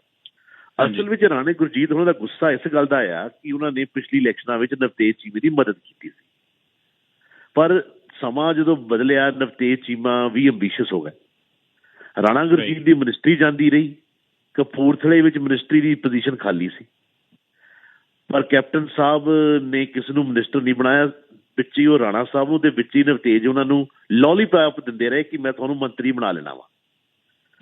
S1: ਅਸਲ ਵਿੱਚ ਰਾਣੇ ਗੁਰਜੀਤ ਉਹਨਾਂ ਦਾ ਗੁੱਸਾ ਇਸ ਗੱਲ ਦਾ ਆ ਕਿ ਉਹਨਾਂ ਨੇ ਪਿਛਲੀ ਇਲੈਕਸ਼ਨਾਂ ਵਿੱਚ ਨਵਤੇਜ ਚੀਮੇ ਦੀ ਮਦਦ ਕੀਤੀ ਸੀ, ਪਰ ਸਮਾਂ ਜਦੋਂ ਬਦਲਿਆ, ਨਵਤੇਜ ਚੀਮਾ ਵੀ ਅੰਬੀਸ਼ੀਅਸ ਹੋ ਗਏ। ਰਾਣਾ ਗੁਰਜੀਤ ਦੀ ਮਿਨਿਸਟਰੀ ਜਾਂਦੀ ਰਹੀ, ਕਪੂਰਥਲੇ ਵਿੱਚ ਮਿਨਿਸਟਰੀ ਦੀ ਪੋਜੀਸ਼ਨ ਖਾਲੀ ਸੀ, ਪਰ ਕੈਪਟਨ ਸਾਹਿਬ ਨੇ ਕਿਸੇ ਨੂੰ ਮਿਨਿਸਟਰ ਨਹੀਂ ਬਣਾਇਆ। ਵਿੱਚ ਹੀ ਉਹ ਰਾਣਾ ਸਾਹਿਬ ਉਹਦੇ ਵਿੱਚ ਹੀ ਨਵਤੇਜ ਉਹਨਾਂ ਨੂੰ ਲੋਲੀਪੌਪ ਦਿੰਦੇ ਰਹੇ ਕਿ ਮੈਂ ਤੁਹਾਨੂੰ ਮੰਤਰੀ ਬਣਾ ਲੈਣਾ ਵਾ।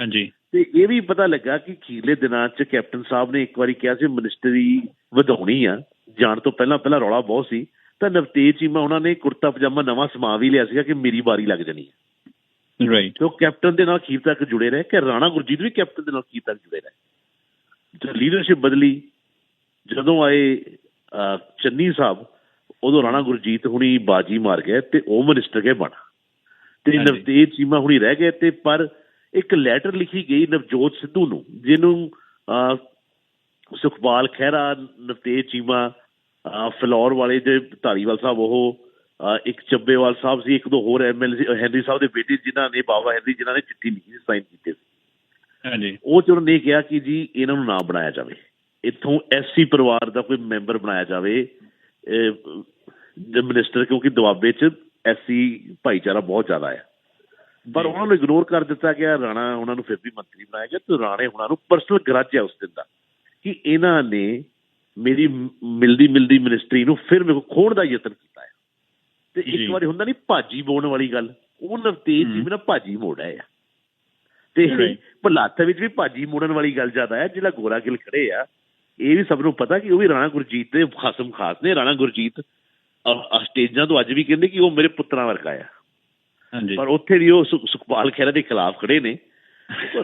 S2: ਹਾਂਜੀ।
S1: ਤੇ ਇਹ ਵੀ ਪਤਾ ਲੱਗਾ ਕਿ ਅਖੀਰਲੇ ਦਿਨਾਂ 'ਚ ਕੈਪਟਨ ਸਾਹਿਬ ਨੇ ਇੱਕ ਵਾਰੀ ਕਿਹਾ ਸੀ ਮਿਨਿਸਟਰੀ ਵਧਾਉਣੀ ਆ, ਜਾਣ ਤੋਂ ਪਹਿਲਾਂ ਰੌਲਾ ਬਹੁਤ ਸੀ, ਤਾਂ ਨਵਤੇਜ ਚੀਮਾ ਉਹਨਾਂ ਨੇ ਕੁੜਤਾ ਪਜਾਮਾ ਨਵਾਂ ਸਮਾ ਵੀ ਲਿਆ ਸੀਗਾ ਕਿ ਮੇਰੀ ਵਾਰੀ ਲੱਗ ਜਾਣੀ ਹੈ।
S2: ਰਾਈਟ।
S1: ਉਹ ਕੈਪਟਨ ਦੇ ਨਾਲ ਅਖੀਰ ਤੱਕ ਜੁੜੇ ਰਹੇ, ਕਿ ਰਾਣਾ ਗੁਰਜੀਤ ਵੀ ਕੈਪਟਨ ਦੇ ਨਾਲ ਅਖੀਰ ਤੱਕ ਜੁੜੇ ਰਹੇ। ਜਦੋਂ ਲੀਡਰਸ਼ਿਪ ਬਦਲੀ, ਜਦੋਂ ਆਏ ਚੰਨੀ ਸਾਹਿਬ, ਉਦੋਂ ਰਾਣਾ ਗੁਰਜੀਤ ਹੁਣੀ ਬਾਜੀ ਮਾਰ ਗਏ ਤੇ ਉਹ ਮਿਨਿਸਟਰ ਗਏ ਬਣ, ਤੇ ਨਵਤੇਜ ਚੀਮਾ ਹੁਣੀ ਰਹਿ ਗਏ। ਤੇ ਪਰ ਇੱਕ ਲੈਟਰ ਲਿਖੀ ਗਈ ਨਵਜੋਤ ਸਿੱਧੂ ਨੂੰ, ਜਿਹਨੂੰ ਸੁਖਪਾਲ ਖਹਿਰਾ, ਨਵਤੇਜ ਚੀਮਾ, ਫਲੌਰ ਵਾਲੇ ਦੇ ਧਾਰੀਵਾਲ ਸਾਹਿਬ, ਉਹ ਇੱਕ ਚੱਬੇਵਾਲ ਸਾਹਿਬ ਸੀ, 1-2 ਹੋਰ MLA, ਹੈਨਰੀ ਸਾਹਿਬ ਦੇ ਬੇਟੇ ਜਿਨ੍ਹਾਂ ਨੇ, ਬਾਬਾ ਹੈਨਰੀ, ਜਿਨ੍ਹਾਂ ਨੇ ਚਿੱਠੀ ਲਿਖੀ ਸੀ, ਸਾਈਨ ਕੀਤੇ ਸੀ। ਉਹ 'ਚ ਉਹਨਾਂ ਨੇ ਕਿਹਾ ਕਿ ਜੀ ਇਹਨਾਂ ਨੂੰ ਨਾ ਬਣਾਇਆ ਜਾਵੇ, ਇੱਥੋਂ SC ਪਰਿਵਾਰ ਦਾ ਕੋਈ ਮੈਂਬਰ ਬਣਾਇਆ ਜਾਵੇ, ਮਿਨਿਸਟਰ, ਕਿਉਂਕਿ ਦੁਆਬੇ 'ਚ SC ਭਾਈਚਾਰਾ ਬਹੁਤ ਜ਼ਿਆਦਾ ਹੈ, ਪਰ ਉਹਨਾਂ ਨੂੰ ਇਗਨੋਰ ਕਰ ਦਿੱਤਾ ਗਿਆ। ਰਾਣਾ ਉਹਨਾਂ ਨੂੰ ਫਿਰ ਵੀ ਮੰਤਰੀ ਬਣਾਇਆ ਗਿਆ ਤੇ ਰਾਣੇ ਉਹਨਾਂ ਨੂੰ ਪਰਸਨਲ ਗਰਜ ਹੈ ਉਸ ਦਿਨ ਦਾ ਕਿ ਇਹਨਾਂ ਨੇ ਮੇਰੀ ਮਿਲਦੀ ਮਿਨਿਸਟਰੀ ਨੂੰ ਫਿਰ ਮੇਰੇ ਕੋਲ ਖੋਹਣ ਦਾ ਯਤਨ ਕੀਤਾ ਹੈ। ਤੇ ਇੱਕ ਵਾਰੀ ਹੁੰਦਾ ਨਹੀਂ ਭਾਜੀ ਬੋਣ ਵਾਲੀ ਗੱਲ, ਉਹ ਨਵਤੇਜ ਜੀ ਨਾਲ ਭਾਜੀ ਮੋੜ ਆਏ ਆ ਤੇ ਭਲਾਥ ਵਿੱਚ ਵੀ ਭਾਜੀ ਮੋੜਨ ਵਾਲੀ ਗੱਲ ਜ਼ਿਆਦਾ ਹੈ। ਜਿਹੜਾ ਗੋਰਾ ਗਿੱਲ ਖੜੇ ਆ, ਇਹ ਵੀ ਸਭ ਨੂੰ ਪਤਾ ਕਿ ਉਹ ਵੀ ਰਾਣਾ ਗੁਰਜੀਤ ਦੇ ਖਾਸਮ ਖਾਸ ਨੇ। ਰਾਣਾ ਗੁਰਜੀਤ ਸਟੇਜਾਂ ਤੋਂ ਅੱਜ ਵੀ ਕਹਿੰਦੇ ਕਿ ਉਹ ਮੇਰੇ ਪੁੱਤਰਾਂ ਵਰਗਾ ਆ, ਪਰ ਉੱਥੇ ਵੀ ਉਹ ਸੁਖਪਾਲ ਖਹਿਰਾ ਦੇ ਖਿਲਾਫ ਖੜੇ ਨੇ।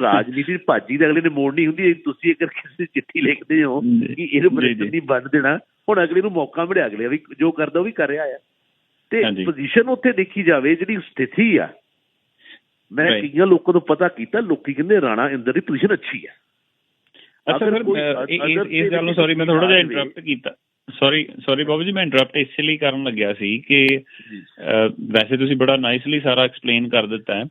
S1: ਰਾਜਨੀਤੀ ਭਾਜੀ ਦੇ ਅਗਲੇ ਨੇ ਮੋੜ ਨਹੀਂ ਹੁੰਦੀ। ਤੁਸੀਂ ਅਗਰ ਕਿਸੇ ਚਿੱਠੀ ਲਿਖਦੇ ਹੋ ਕਿ ਇਹਨੂੰ ਮਿਨਿਸਟਰ ਨਹੀਂ ਬਣ ਦੇਣਾ, ਹੁਣ ਅਗਲੇ ਨੂੰ ਮੌਕਾ ਮਿਲਿਆ, ਅਗਲੇ ਵੀ ਜੋ ਕਰਦਾ ਉਹ ਵੀ ਕਰ ਰਿਹਾ ਆ। ਤੇ ਪੋਜੀਸ਼ਨ ਉੱਥੇ ਦੇਖੀ ਜਾਵੇ, ਜਿਹੜੀ ਸਥਿਤੀ ਆ, ਮੈਂ ਕਈਆਂ ਲੋਕਾਂ ਤੋਂ ਪਤਾ ਕੀਤਾ, ਲੋਕੀ ਕਹਿੰਦੇ ਰਾਣਾ ਇੰਦਰ ਦੀ ਪੋਜੀਸ਼ਨ ਅੱਛੀ ਆ।
S2: ਅੱਛਾ ਸਰ, ਇਸ ਗੱਲ ਨੂੰ ਸੌਰੀ ਮੈਂ ਥੋੜਾ ਜਿਹਾ ਇੰਟਰਪਟ ਕੀਤਾ, ਸੌਰੀ ਬਾਬੂ ਜੀ, ਮੈਂ ਇੰਟਰਪਟ ਇਸੇ ਲਈ ਕਰਨ ਲੱਗਿਆ ਸੀ ਕਿ ਵੈਸੇ ਤੁਸੀਂ ਬੜਾ ਨਾਈਸਲੀ ਸਾਰਾ ਐਕਸਪਲੇਨ ਕਰ ਦਿੱਤਾ ਹੈ,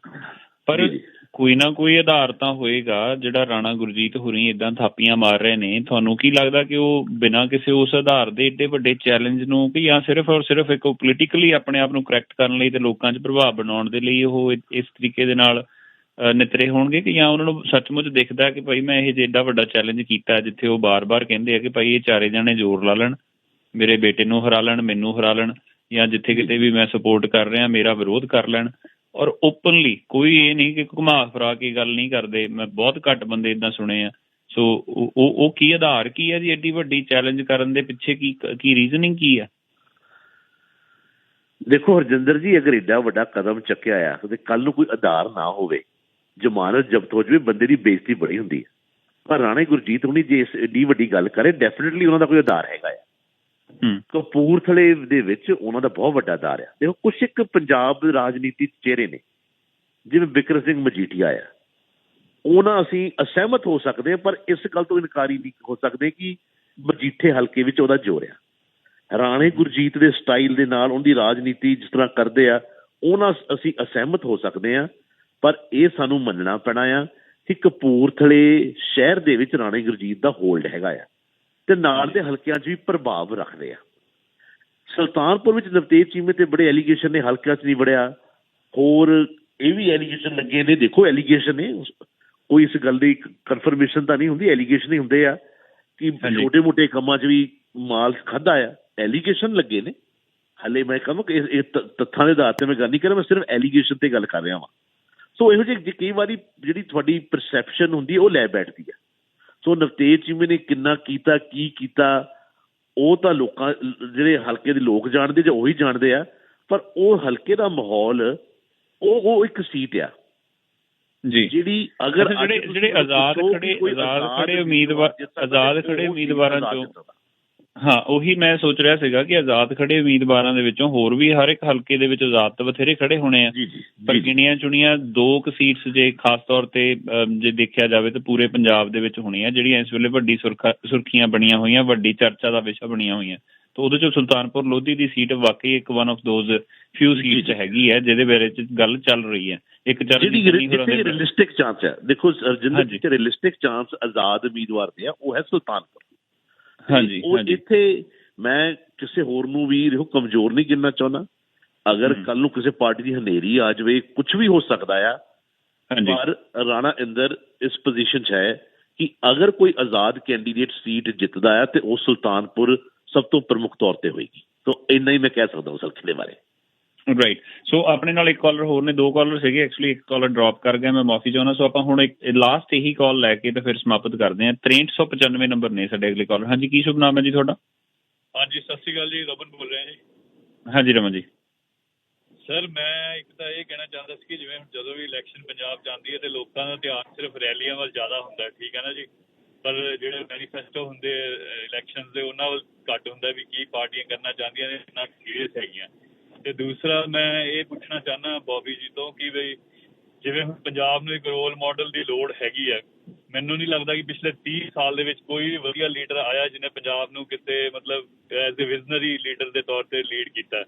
S2: ਪਰ ਕੋਈ ਨਾ ਕੋਈ ਆਧਾਰ ਤਾਂ ਹੋਏਗਾ ਜਿਹੜਾ ਰਾਣਾ ਗੁਰਜੀਤ ਹੋਰੀ ਏਦਾਂ ਥਾਪੀਆਂ ਮਾਰ ਰਹੇ ਨੇ। ਤੁਹਾਨੂੰ ਕੀ ਲੱਗਦਾ ਕਿ ਉਹ ਬਿਨਾਂ ਕਿਸੇ ਉਸ ਆਧਾਰ ਦੇ ਏਡੇ ਵੱਡੇ ਚੈਲੰਜ ਨੂੰ, ਕਿ ਜਾਂ ਸਿਰਫ ਔਰ ਸਿਰਫ ਇੱਕ ਪੋਲੀਟੀਕਲੀ ਆਪਣੇ ਆਪ ਨੂੰ ਕਰੈਕਟ ਕਰਨ ਲਈ ਤੇ ਲੋਕਾਂ 'ਚ ਪ੍ਰਭਾਵ ਬਣਾਉਣ ਦੇ ਲਈ ਉਹ ਇਸ ਤਰੀਕੇ ਦੇ ਨਾਲ ਨਿਤਰੇ ਹੋਣਗੇ, ਕਿ ਜਾਂ ਉਹਨਾਂ ਨੂੰ ਸੱਚਮੁੱਚ ਦਿਖਦਾ ਕਿ ਭਾਈ ਮੈਂ ਇਹ ਏਡਾ ਵੱਡਾ ਚੈਲੰਜ ਕੀਤਾ, ਜਿੱਥੇ ਉਹ ਬਾਰ-ਬਾਰ ਕਹਿੰਦੇ ਆ ਕਿ ਭਾਈ ਇਹ ਚਾਰੇ ਜਾਣੇ ਜ਼ੋਰ ਲਾ ਲੈਣ, ਮੇਰੇ ਬੇਟੇ ਨੂੰ ਹਰਾ ਲੈਣ, ਮੈਨੂੰ ਹਰਾ ਲੈਣ, ਜਾਂ ਜਿੱਥੇ ਕਿਤੇ ਵੀ ਮੈਂ ਸਪੋਰਟ ਕਰ ਰਿਹਾ ਮੇਰਾ ਵਿਰੋਧ ਕਰ ਲੈਣ, ਔਰ ਓਪਨਲੀ ਕੋਈ ਇਹ ਨਹੀਂ ਕਿ ਘੁਮਾ ਫਿਰਾ ਕੇ ਗੱਲ ਨਹੀਂ ਕਰਦੇ। ਮੈਂ ਬਹੁਤ ਘੱਟ ਬੰਦੇ ਇੱਦਾਂ ਸੁਣੇ ਆ। ਸੋ ਉਹ ਕੀ ਆਧਾਰ ਕੀ ਹੈ ਜੀ ਐਡੀ ਵੱਡੀ ਚੈਲੰਜ ਕਰਨ ਦੇ ਪਿੱਛੇ? ਕੀ ਰੀਜ਼ਨਿੰਗ ਕੀ ਆ?
S1: ਦੇਖੋ ਹਰਜਿੰਦਰ ਜੀ, ਅਗਰ ਏਡਾ ਵੱਡਾ ਕਦਮ ਚੱਕਿਆ ਆ ਤੇ ਕੱਲ ਨੂੰ ਕੋਈ ਆਧਾਰ ਨਾ ਹੋਵੇ, ਜ਼ਮਾਨਤ ਜ਼ਬਤ ਹੋ ਜਾਵੇ, ਬੰਦੇ ਦੀ ਬੇਇੱਜ਼ਤੀ ਬੜੀ ਹੁੰਦੀ ਹੈ। ਪਰ ਰਾਣਾ ਗੁਰਜੀਤ ਹੁਣੀ ਜੇ ਇਸ ਏਡੀ ਵੱਡੀ ਗੱਲ ਕਰੇ, ਡੈਫੀਨੇਟਲੀ ਉਹਨਾਂ ਦਾ ਕੋਈ ਆਧਾਰ ਹੈਗਾ ਆ। ਕਪੂਰਥਲੇ ਦੇ ਵਿੱਚ ਉਹਨਾਂ ਦਾ ਬਹੁਤ ਵੱਡਾ ਆਧਾਰ ਆ। ਦੇਖੋ ਕੁਛ ਇੱਕ ਪੰਜਾਬ ਰਾਜਨੀਤੀ ਚਿਹਰੇ ਨੇ, ਜਿਵੇਂ ਬਿਕਰਮ ਸਿੰਘ ਮਜੀਠੀਆ ਆ, ਉਹਨਾਂ ਅਸੀਂ ਅਸਹਿਮਤ ਹੋ ਸਕਦੇ ਹਾਂ, ਪਰ ਇਸ ਗੱਲ ਤੋਂ ਇਨਕਾਰੀ ਨਹੀਂ ਹੋ ਸਕਦੇ ਕਿ ਮਜੀਠੇ ਹਲਕੇ ਵਿੱਚ ਉਹਦਾ ਜ਼ੋਰ ਆ। ਰਾਣੇ ਗੁਰਜੀਤ ਦੇ ਸਟਾਈਲ ਦੇ ਨਾਲ ਉਹਦੀ ਰਾਜਨੀਤੀ ਜਿਸ ਤਰ੍ਹਾਂ ਕਰਦੇ ਆ, ਉਹਨਾਂ ਅਸੀਂ ਅਸਹਿਮਤ ਹੋ ਸਕਦੇ ਹਾਂ, ਪਰ ਇਹ ਸਾਨੂੰ ਮੰਨਣਾ ਪੈਣਾ ਆ ਕਿ ਕਪੂਰਥਲੇ ਸ਼ਹਿਰ ਦੇ ਵਿੱਚ ਰਾਣੇ ਗੁਰਜੀਤ ਦਾ ਹੋਲਡ ਹੈਗਾ ਆ ਤੇ ਨਾਲ ਦੇ ਹਲਕਿਆਂ 'ਚ ਵੀ ਪ੍ਰਭਾਵ ਰੱਖਦੇ ਆ। ਸੁਲਤਾਨਪੁਰ ਵਿੱਚ ਨਵਤੇਜ ਚੀਮੇ ਤੇ ਬੜੇ ਐਲੀਗੇਸ਼ਨ ਨੇ, ਹਲਕਿਆਂ 'ਚ ਨਹੀਂ ਵੜਿਆ। ਹੋਰ ਇਹ ਵੀ ਐਲੀਗੇਸ਼ਨ ਲੱਗੇ ਨੇ। ਦੇਖੋ ਐਲੀਗੇਸ਼ਨ ਨੇ, ਕੋਈ ਇਸ ਗੱਲ ਦੀ ਕਨਫਰਮੇਸ਼ਨ ਤਾਂ ਨਹੀਂ ਹੁੰਦੀ, ਐਲੀਗੇਸ਼ਨ ਹੀ ਹੁੰਦੇ ਆ ਕਿ ਛੋਟੇ ਮੋਟੇ ਕੰਮਾਂ 'ਚ ਵੀ ਮਾਲ ਖਾਧਾ ਆ। ਐਲੀਗੇਸ਼ਨ ਲੱਗੇ ਨੇ। ਹਾਲੇ ਮੈਂ ਕਹਾਂ ਕਿ ਇਹ ਤੱਥਾਂ ਦੇ ਆਧਾਰ 'ਤੇ ਮੈਂ ਗੱਲ ਨਹੀਂ ਕਰ ਰਿਹਾ, ਮੈਂ ਸਿਰਫ ਐਲੀਗੇਸ਼ਨ 'ਤੇ ਗੱਲ ਕਰ ਰਿਹਾ ਵਾਂ। ਸੋ ਇਹੋ ਜਿਹੀ ਕਈ ਵਾਰੀ ਜਿਹੜੀ ਤੁਹਾਡੀ ਪਰਸੈਪਸ਼ਨ ਹੁੰਦੀ ਉਹ ਲੈ ਬੈਠਦੀ ਹੈ। ਸੋ ਨਵਤੇਜ ਚੀਮੇ ਨੇ ਕਿੰਨਾ ਕੀਤਾ, ਕੀ ਕੀਤਾ, ਉਹ ਤਾਂ ਲੋਕਾਂ, ਜਿਹੜੇ ਹਲਕੇ ਦੇ ਲੋਕ ਜਾਣਦੇ ਜਾਂ ਉਹੀ ਜਾਣਦੇ ਆ, ਪਰ ਉਹ ਹਲਕੇ ਦਾ ਮਾਹੌਲ ਉਹ ਇੱਕ ਸੀਟ ਆ ਜੀ, ਜਿਹੜੀ ਅਗਰ
S2: ਜਿਹੜੇ ਆਜ਼ਾਦ ਖੜੇ ਉਮੀਦਵਾਰਾਂ ਚੋਂ, ਹਾਂ ਉਹੀ ਮੈਂ ਸੋਚ ਰਿਹਾ ਸੀਗਾ ਕਿ ਆਜ਼ਾਦ ਖੜੇ ਉਮੀਦਵਾਰਾਂ ਦੇ ਵਿੱਚੋਂ ਹੋਰ ਵੀ ਹਰ ਇੱਕ ਹਲਕੇ ਦੇ ਵਿੱਚ ਆਜ਼ਾਦ ਤਾਂ ਬਥੇਰੇ ਖੜੇ ਹੋਣੇ ਆ, ਪਰ ਗਿਣੀਆਂ ਚੁਣੀਆਂ 2 ਸੀਟਸ ਜੇ ਖਾਸ ਤੌਰ ਤੇ ਜੇ ਦੇਖਿਆ ਜਾਵੇ ਤਾਂ ਪੂਰੇ ਪੰਜਾਬ ਦੇ ਵਿੱਚ ਹੋਣੀਆਂ, ਜਿਹੜੀਆਂ ਇਸ ਵੇਲੇ ਵੱਡੀ ਸੁਰਖੀਆਂ ਬਣੀਆਂ ਹੋਈਆਂ, ਵੱਡੀ ਚਰਚਾ ਦਾ ਵਿਸ਼ਾ ਬਣੀਆਂ ਹੋਈਆਂ। ਤਾਂ ਉਹਦੇ 'ਚੋਂ ਸੁਲਤਾਨਪੁਰ ਲੋਧੀ ਦੀ ਸੀਟ ਵਾਕਈ ਇੱਕ one of those few seats ਹੈਗੀ ਹੈ ਜਿਹਦੇ ਬਾਰੇ 'ਚ ਗੱਲ ਚੱਲ ਰਹੀ ਹੈ। ਇੱਕ
S1: ਰੀਅਲਿਸਟਿਕ ਚਾਂਸ ਹੈ। ਦੇਖੋ ਰਜਿੰਦਰ, ਜਿੱਥੇ ਰੀਅਲਿਸਟਿਕ ਚਾਂਸ ਆਜ਼ਾਦ ਉਮੀਦਵਾਰ ਦੇ ਆ ਉਹ ਹੈ ਸੁਲਤਾਨਪੁਰ। ਹਾਂਜੀ, ਉਹ ਇੱਥੇ ਮੈਂ ਕਿਸੇ ਹੋਰ ਨੂੰ ਵੀ ਦੇਖੋ ਕਮਜ਼ੋਰ ਨਹੀਂ ਗਿਣਨਾ ਚਾਹੁੰਦਾ। ਅਗਰ ਕੱਲ ਨੂੰ ਕਿਸੇ ਪਾਰਟੀ ਦੀ ਹਨੇਰੀ ਆ ਜਾਵੇ, ਕੁਛ ਵੀ ਹੋ ਸਕਦਾ ਆ, ਪਰ ਰਾਣਾ ਇੰਦਰ ਇਸ ਪੋਜੀਸ਼ਨ 'ਚ ਹੈ ਕਿ ਅਗਰ ਕੋਈ ਆਜ਼ਾਦ ਕੈਂਡੀਡੇਟ ਸੀਟ ਜਿੱਤਦਾ ਆ ਤੇ ਉਹ ਸੁਲਤਾਨਪੁਰ ਸਭ ਤੋਂ ਪ੍ਰਮੁੱਖ ਤੌਰ ਤੇ ਹੋਏਗੀ। ਤਾਂ ਇੰਨਾ ਹੀ ਮੈਂ ਕਹਿ ਸਕਦਾ ਉਸ ਹਲਕੇ ਦੇ ਬਾਰੇ।
S2: ਰਾਈਟ। ਸੋ ਆਪਣੇ ਨਾਲ ਇੱਕ ਕਾਲਰ ਹੋਰ ਨੇ, 2 ਕਾਲਰ ਸੀਗੇ ਐਕਚੁਅਲੀ, ਇੱਕ ਕਾਲਰ ਡਰੋਪ ਕਰ ਗਿਆ, ਮੈਂ ਮਾਫੀ ਚਾਹੁੰਦਾ। ਸੋ ਆਪਾਂ ਹੁਣ ਇੱਕ ਲਾਸਟ ਇਹੀ ਕਾਲ ਲੈ ਕੇ ਤੇ ਫਿਰ ਸਮਾਪਤ ਕਰਦੇ ਹਾਂ। 6395 ਨੰਬਰ ਨੇ ਸਾਡੇ ਅਗਲੇ ਕਾਲਰ। ਹਾਂਜੀ, ਕੀ ਸ਼ੁਭ ਨਾਮ ਹੈ ਜੀ ਤੁਹਾਡਾ?
S7: ਹਾਂਜੀ, ਸਤਿ ਸ਼੍ਰੀ ਅਕਾਲ ਜੀ, ਰਮਨ ਬੋਲ ਰਿਹਾ ਜੀ।
S2: ਹਾਂਜੀ ਰਮਨ ਜੀ।
S7: ਸਰ ਮੈਂ ਇੱਕ ਤਾਂ ਇਹ ਕਹਿਣਾ ਚਾਹੁੰਦਾ ਸੀ ਕਿ ਜਿਵੇਂ ਜਦੋਂ ਵੀ ਇਲੈਕਸ਼ਨ ਪੰਜਾਬ 'ਚ ਆਉਂਦੀ ਹੈ ਤੇ ਲੋਕਾਂ ਦਾ ਧਿਆਨ ਸਿਰਫ ਰੈਲੀਆਂ ਵੱਲ ਜ਼ਿਆਦਾ ਹੁੰਦਾ, ਠੀਕ ਹੈ ਨਾ ਜੀ, ਪਰ ਜਿਹੜੇ ਮੈਨੀਫੈਸਟੋ ਹੁੰਦੇ ਇਲੈਕਸ਼ਨ ਦੇ ਉਹਨਾਂ ਵੱਲ ਘੱਟ ਹੁੰਦਾ ਵੀ ਕੀ ਪਾਰਟੀਆਂ ਕਰਨਾ ਚਾਹੁੰਦੀਆਂ ਨੇ, ਕਿੰਨਾ ਸੀਰੀਅਸ ਹੈਗੀਆਂ। ਤੇ ਦੂਸਰਾ ਮੈਂ ਇਹ ਪੁੱਛਣਾ ਚਾਹੁੰਦਾ ਬੋਬੀ ਜੀ ਤੋਂ ਕਿ ਬਈ ਜਿਵੇਂ ਹੁਣ ਪੰਜਾਬ ਨੂੰ ਇੱਕ ਰੋਲ ਮਾਡਲ ਦੀ ਲੋੜ ਹੈਗੀ ਹੈ, ਮੈਨੂੰ ਨਹੀਂ ਲੱਗਦਾ ਕਿ ਪਿਛਲੇ 30 ਸਾਲ ਦੇ ਵਿੱਚ ਕੋਈ ਵੀ ਵਧੀਆ ਲੀਡਰ ਆਇਆ ਜਿਹਨੇ ਪੰਜਾਬ ਨੂੰ ਕਿਤੇ ਮਤਲਬ ਐਜ਼ ਏ ਵਿਜ਼ਨਰੀ ਲੀਡਰ ਦੇ ਤੌਰ ਤੇ ਲੀਡ ਕੀਤਾ।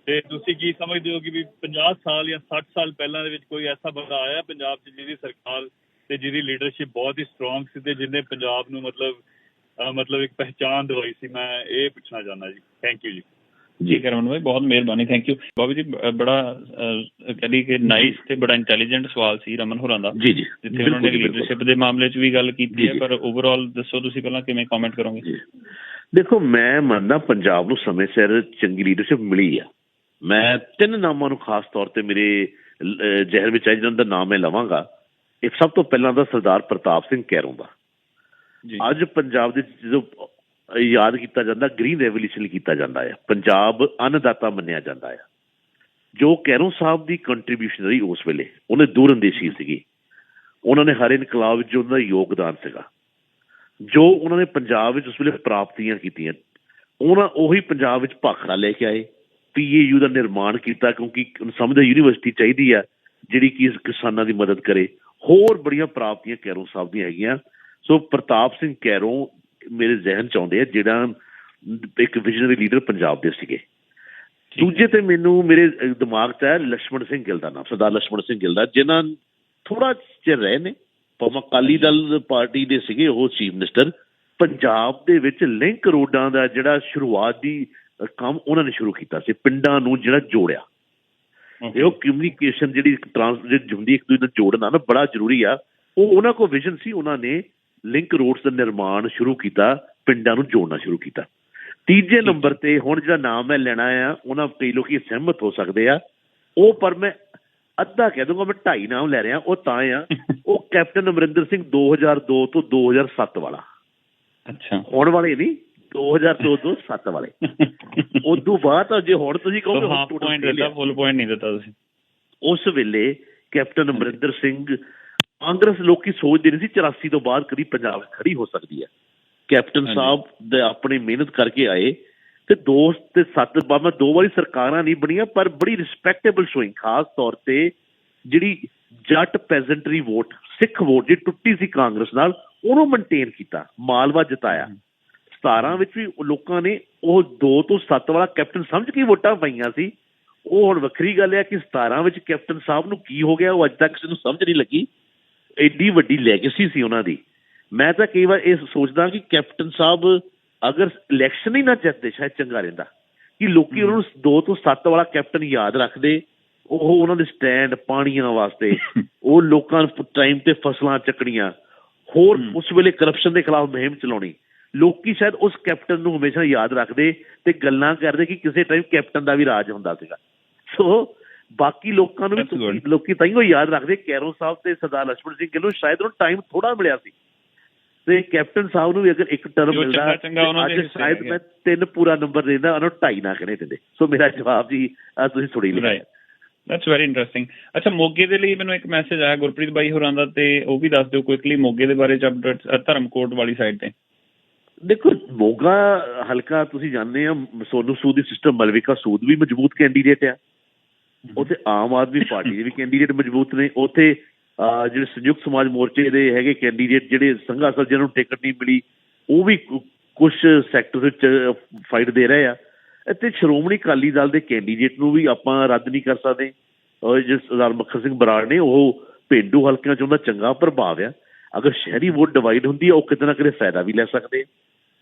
S7: ਤੇ ਤੁਸੀਂ ਕੀ ਸਮਝਦੇ ਹੋ ਕਿ ਵੀ 50 ਸਾਲ ਜਾਂ 60 ਸਾਲ ਪਹਿਲਾਂ ਦੇ ਵਿੱਚ ਕੋਈ ਐਸਾ ਬੰਦਾ ਆਇਆ ਪੰਜਾਬ 'ਚ ਜਿਹਦੀ ਸਰਕਾਰ ਤੇ ਜਿਹਦੀ ਲੀਡਰਸ਼ਿਪ ਬਹੁਤ ਹੀ ਸਟਰੋਂਗ ਸੀ ਤੇ ਜਿਹਨੇ ਪੰਜਾਬ ਨੂੰ ਮਤਲਬ ਇੱਕ ਪਹਿਚਾਣ ਦਿਵਾਈ ਸੀ? ਮੈਂ ਇਹ ਪੁੱਛਣਾ ਚਾਹੁੰਦਾ ਜੀ। ਥੈਂਕ ਯੂ ਜੀ।
S2: ਠੀਕ ਹੈ ਰਮਨ ਭਾਈ, ਬਹੁਤ ਮਿਹਰਬਾਨੀ, ਥੈਂਕ ਯੂ। ਬਾਬੂ ਜੀ ਬੜਾ ਕਹਿ ਲਈਏ ਕਿ ਨਾਈਸ ਤੇ ਬੜਾ ਇੰਟੈਲੀਜੈਂਟ ਸਵਾਲ ਸੀ ਰਮਨ ਹੋਰਾਂ ਦਾ,
S1: ਜੀ
S2: ਜਿੱਥੇ ਉਹਨਾਂ ਨੇ ਲੀਡਰਸ਼ਿਪ ਦੇ ਮਾਮਲੇ 'ਚ ਵੀ ਗੱਲ ਕੀਤੀ ਹੈ, ਪਰ ਓਵਰਆਲ ਦੱਸੋ ਤੁਸੀਂ ਪਹਿਲਾਂ ਕਿਵੇਂ ਕਮੈਂਟ ਕਰੋਗੇ?
S1: ਦੇਖੋ, ਮੈਂ ਮੰਨਦਾ ਪੰਜਾਬ ਨੂੰ ਸਮੇਂ ਸਿਰ ਚੰਗੀ ਲੀਡਰਸ਼ਿਪ ਮਿਲੀ ਆ। ਮੈਂ 3 ਨਾਮਾਂ ਨੂੰ ਖਾਸ ਤੌਰ ਤੇ ਮੇਰੇ ਜ਼ਹਿਰ ਵਿੱਚ ਆ, ਜਿਹਨਾਂ ਦਾ ਨਾਮ ਮੈਂ ਲਵਾਂਗਾ। ਇੱਕ ਸਭ ਤੋਂ ਪਹਿਲਾਂ ਦਾ ਸਰਦਾਰ ਪ੍ਰਤਾਪ ਸਿੰਘ ਕੈਰੋਂ ਦਾ। ਅੱਜ ਪੰਜਾਬ ਦੇ ਜਦੋਂ ਯਾਦ ਕੀਤਾ ਜਾਂਦਾ, ਗ੍ਰੀਨ ਰੈਵੋਲਿਊਸ਼ਨ ਕੀਤਾ ਜਾਂਦਾ ਆ, ਪੰਜਾਬ ਅੰਨਦਾਤਾ ਮੰਨਿਆ ਜਾਂਦਾ ਆ। ਜੋ ਕੈਰੋਂ ਸਾਹਿਬ ਦੀ ਕੰਟਰੀਬਿਊਸ਼ਨ ਰਹੀ ਉਸ ਵੇਲੇ, ਉਹਨੇ ਦੂਰਅੰਦੇਸ਼ੀ ਸੀਗੀ, ਉਹਨਾਂ ਨੇ ਹਰ ਇਨਕਲਾਬ ਵਿੱਚ ਉਹਨਾਂ ਦਾ ਯੋਗਦਾਨ ਸੀਗਾ। ਜੋ ਉਹਨਾਂ ਨੇ ਪੰਜਾਬ ਵਿੱਚ ਉਸ ਵੇਲੇ ਪ੍ਰਾਪਤੀਆਂ ਕੀਤੀਆਂ, ਉਹੀ ਪੰਜਾਬ ਵਿੱਚ ਭਾਖੜਾ ਲੈ ਕੇ ਆਏ, PAU ਦਾ ਨਿਰਮਾਣ ਕੀਤਾ, ਕਿਉਂਕਿ ਸਮਝਦੇ ਯੂਨੀਵਰਸਿਟੀ ਚਾਹੀਦੀ ਆ ਜਿਹੜੀ ਕਿ ਕਿਸਾਨਾਂ ਦੀ ਮਦਦ ਕਰੇ। ਹੋਰ ਬੜੀਆਂ ਪ੍ਰਾਪਤੀਆਂ ਕੈਰੋਂ ਸਾਹਿਬ ਦੀਆਂ ਹੈਗੀਆਂ। ਸੋ ਪ੍ਰਤਾਪ ਸਿੰਘ ਕੈਰੋਂ ਮੇਰੇ ਜ਼ਹਿਨ 'ਚ ਆਉਂਦੇ ਆ, ਜਿਹੜਾ ਇੱਕ ਵਿਜ਼ਨਰੀ ਲੀਡਰ ਪੰਜਾਬ ਦੇ ਸੀਗੇ। ਦੂਜੇ ਤੇ ਮੈਨੂੰ ਮੇਰੇ ਦਿਮਾਗ 'ਚ ਆਇਆ ਲਛਮਣ ਸਿੰਘ ਗਿੱਲ ਦਾ ਨਾਮ, ਸਰਦਾਰ ਲਛਮਣ ਸਿੰਘ ਗਿੱਲ ਦਾ, ਜਿਹਨਾਂ ਥੋੜ੍ਹਾ ਚਿਰ ਰਹੇ ਨੇ, ਭਾਵੇਂ ਅਕਾਲੀ ਦਲ ਪਾਰਟੀ ਦੇ ਸੀਗੇ ਉਹ ਚੀਫ ਮਿਨਿਸਟਰ। ਪੰਜਾਬ ਦੇ ਵਿੱਚ ਲਿੰਕ ਰੋਡਾਂ ਦਾ ਜਿਹੜਾ ਸ਼ੁਰੂਆਤੀ ਕੰਮ ਉਹਨਾਂ ਨੇ ਸ਼ੁਰੂ ਕੀਤਾ ਸੀ, ਪਿੰਡਾਂ ਨੂੰ ਜਿਹੜਾ ਜੋੜਿਆ। ਇਹ ਉਹ ਕਮਿਊਨੀਕੇਸ਼ਨ ਜਿਹੜੀ ਹੁੰਦੀ ਇੱਕ ਦੂਜੇ ਨਾਲ ਜੋੜਨਾ ਨਾ ਬੜਾ ਜ਼ਰੂਰੀ ਆ। ਉਹ ਉਹਨਾਂ ਕੋਲ ਵਿਜ਼ਨ ਸੀ, ਉਹਨਾਂ ਨੇ ਲਿੰਕ ਰੋਡਸ ਦਾ ਨਿਰਮਾਣ ਸ਼ੁਰੂ ਕੀਤਾ, ਪਿੰਡਾਂ ਨੂੰ ਜੋੜਨਾ ਸ਼ੁਰੂ ਕੀਤਾ। ਤੀਜੇ ਨੰਬਰ ਤੇ ਹੁਣ ਜਿਹੜਾ ਨਾਮ ਮੈਂ ਲੈਣਾ ਆ, ਉਹਨਾਂ ਕਈ ਲੋਕੀ ਸਹਿਮਤ ਹੋ ਸਕਦੇ ਆ ਉਹ, ਪਰ ਮੈਂ ਅੱਧਾ ਕਹਿ ਦੂੰਗਾ, ਮੈਂ 2.5 ਨਾਮ ਲੈ ਰਿਹਾ। ਉਹ ਤਾਂ ਆ, ਉਹ ਕੈਪਟਨ ਅਮਰਿੰਦਰ ਸਿੰਘ 2002 ਤੋਂ 2007 ਵਾਲਾ। ਅੱਛਾ, ਹੁਣ ਵਾਲੇ ਨਹੀਂ, 2002 ਤੋਂ 2007 ਵਾਲੇ। ਉਦੋਂ ਬਾਅਦ ਜੇ ਹੁਣ ਤੁਸੀਂ ਕਹੋਗੇ
S2: ਫੁੱਲ ਪੁਆਇੰਟ ਨਹੀਂ ਦਿੱਤਾ ਤੁਸੀਂ।
S1: ਉਸ ਵੇਲੇ ਕੈਪਟਨ ਅਮਰਿੰਦਰ ਸਿੰਘ, ਕਾਂਗਰਸ ਲੋਕੀ ਸੋਚਦੇ ਨਹੀਂ ਸੀ 84 ਤੋਂ ਬਾਅਦ ਕਦੀ ਪੰਜਾਬ ਖੜੀ ਹੋ ਸਕਦੀ ਹੈ। ਕੈਪਟਨ ਸਾਹਿਬ ਦੇ ਆਪਣੀ ਮਿਹਨਤ ਕਰਕੇ ਆਏ ਤੇ 2 ਤੇ 7 ਬਾਅਦ 2 ਵਾਰੀ ਸਰਕਾਰਾਂ ਨਹੀਂ ਬਣੀਆਂ, ਪਰ ਬੜੀ ਰਿਸਪੈਕਟੇਬਲ ਸ਼ੋਇੰਗ। ਖਾਸ ਤੌਰ ਤੇ ਜਿਹੜੀ ਜੱਟ ਪੈਜ਼ੈਂਟਰੀ ਵੋਟ, ਸਿੱਖ ਵੋਟ ਜਿਹੜੀ ਟੁੱਟੀ ਸੀ ਕਾਂਗਰਸ ਨਾਲ, ਉਹਨੂੰ ਮੇਨਟੇਨ ਕੀਤਾ, ਮਾਲਵਾ ਜਿਤਾਇਆ। 17 ਵਿੱਚ ਵੀ ਲੋਕਾਂ ਨੇ ਉਹ 2 ਤੋਂ 7 ਵਾਲਾ ਕੈਪਟਨ ਸਮਝ ਕੇ ਵੋਟਾਂ ਪਾਈਆਂ ਸੀ। ਉਹ ਹੁਣ ਵੱਖਰੀ ਗੱਲ ਹੈ ਕਿ 17 ਵਿੱਚ ਕੈਪਟਨ ਸਾਹਿਬ ਨੂੰ ਕੀ ਹੋ ਗਿਆ, ਉਹ ਅੱਜ ਤੱਕ ਕਿਸੇ ਨੂੰ ਸਮਝ ਨਹੀਂ ਲੱਗੀ। ਐਡੀ ਵੱਡੀ ਲੈਗੇਸੀ ਸੀ ਉਹਨਾਂ ਦੀ। ਮੈਂ ਤਾਂ ਕਈ ਵਾਰ ਇਹ ਸੋਚਦਾ ਕਿ ਕੈਪਟਨ ਸਾਹਿਬ ਅਗਰ ਇਲੈਕਸ਼ਨ ਹੀ ਨਾ ਜਿੱਤਦੇ ਸ਼ਾਇਦ ਚੰਗਾ ਰਹਿੰਦਾ, ਕਿ ਲੋਕੀ ਉਹਨਾਂ ਨੂੰ 2 ਤੋਂ 7 ਵਾਲਾ ਕੈਪਟਨ ਯਾਦ ਰੱਖਦੇ। ਉਹ ਉਹਨਾਂ ਦੇ ਸਟੈਂਡ ਪਾਣੀਆਂ ਵਾਸਤੇ, ਉਹ ਲੋਕਾਂ ਨੂੰ ਟਾਈਮ ਤੇ ਫਸਲਾਂ ਚੱਕਣੀਆਂ, ਹੋਰ ਉਸ ਵੇਲੇ ਕਰਪਸ਼ਨ ਦੇ ਖਿਲਾਫ ਮੁਹਿੰਮ ਚਲਾਉਣੀ। ਲੋਕੀ ਸ਼ਾਇਦ ਉਸ ਕੈਪਟਨ ਨੂੰ ਹਮੇਸ਼ਾ ਯਾਦ ਰੱਖਦੇ ਤੇ ਗੱਲਾਂ ਕਰਦੇ ਕਿ ਕਿਸੇ ਟਾਈਮ ਕੈਪਟਨ ਦਾ ਵੀ ਰਾਜ ਹੁੰਦਾ ਸੀਗਾ। ਸੋ ਬਾਕੀ ਲੋਕਾਂ ਨੂੰ ਵੀ ਲੋਕੀ ਤਾਂਹੀਓ ਯਾਦ ਰੱਖਦੇ। ਕੈਰੋਂ ਸਾਹਿਬ ਤੇ ਸਰਦਾਰ ਲਛਮਣ ਸਿੰਘ ਗਿੱਲ ਨੂੰ ਸ਼ਾਇਦ ਉਹਨੂੰ ਟਾਈਮ ਥੋੜਾ ਮਿਲਿਆ ਸੀ, ਤੇ ਕੈਪਟਨ ਸਾਹਿਬ ਨੂੰ ਵੀ ਅਗਰ ਇੱਕ ਟਰਮ ਮਿਲਦਾ ਅੱਜ ਸ਼ਾਇਦ ਮੈਂ 3 ਪੂਰਾ ਨੰਬਰ ਦਿੰਦਾ, ਉਹਨੂੰ 2.5 ਨਾ ਕਹਿਣੇ ਦਿੰਦੇ। ਸੋ ਮੇਰਾ ਜਵਾਬ ਜੀ ਤੁਸੀਂ ਥੋੜੀ ਲਿਖਿਆ।
S2: That's very interesting. ਅੱਛਾ, ਮੋਗੇ ਦੇ ਲਈ ਮੈਨੂੰ ਇੱਕ ਮੈਸੇਜ ਆਇਆ ਗੁਰਪ੍ਰੀਤ ਬਾਈ ਹੋਰਾਂ ਦਾ, ਤੇ ਉਹ ਵੀ ਦੱਸ ਦਿਓ ਕੁਇਕਲੀ ਮੋਗੇ ਦੇ ਬਾਰੇ 'ਚ ਅਪਡੇਟ। ਧਰਮਕੋਟ ਵਾਲੀ ਸਾਈਡ ਤੇ
S1: ਦੇਖੋ, ਮੋਗਾ ਹਲਕਾ ਤੁਸੀਂ ਜਾਣਦੇ ਆ, ਸੋਨੂੰ ਸੂਦ ਦੀ ਸਿਸਟਰ ਮਲਵਿਕਾ ਸੂਦ ਵੀ ਮਜ਼ਬੂਤ ਕੈਂਡੀਡੇਟ ਆ। ਉੱਥੇ ਆਮ ਆਦਮੀ ਪਾਰਟੀ ਦੇ ਵੀ ਕੈਂਡੀਡੇਟ ਮਜ਼ਬੂਤ ਨੇ। ਉੱਥੇ ਜਿਹੜੇ ਸੰਯੁਕਤ ਸਮਾਜ ਮੋਰਚੇ ਦੇ ਹੈਗੇ ਕੈਂਡੀਡੇਟ, ਜਿਹੜੇ ਸੰਘਾ ਸਰ ਜਿਹਨਾਂ ਨੂੰ ਟਿਕਟ ਨਹੀਂ ਮਿਲੀ, ਉਹ ਵੀ ਕੁਛ ਸੈਕਟਰ ਵਿੱਚ ਫਾਈਟ ਦੇ ਰਹੇ ਆ। ਅਤੇ ਸ਼੍ਰੋਮਣੀ ਅਕਾਲੀ ਦਲ ਦੇ ਕੈਂਡੀਡੇਟ ਨੂੰ ਵੀ ਆਪਾਂ ਰੱਦ ਨਹੀਂ ਕਰ ਸਕਦੇ। ਜਿਸ ਸਰਦਾਰ ਮੱਖਣ ਸਿੰਘ ਬਰਾੜ ਨੇ, ਉਹ ਪੇਂਡੂ ਹਲਕਿਆਂ 'ਚ ਉਹਦਾ ਚੰਗਾ ਪ੍ਰਭਾਵ ਆ। ਅਗਰ ਸ਼ਹਿਰੀ ਵੋਟ ਡਿਵਾਈਡ ਹੁੰਦੀ ਆ, ਉਹ ਕਿਤੇ ਨਾ ਕਿਤੇ ਫਾਇਦਾ ਵੀ ਲੈ ਸਕਦੇ।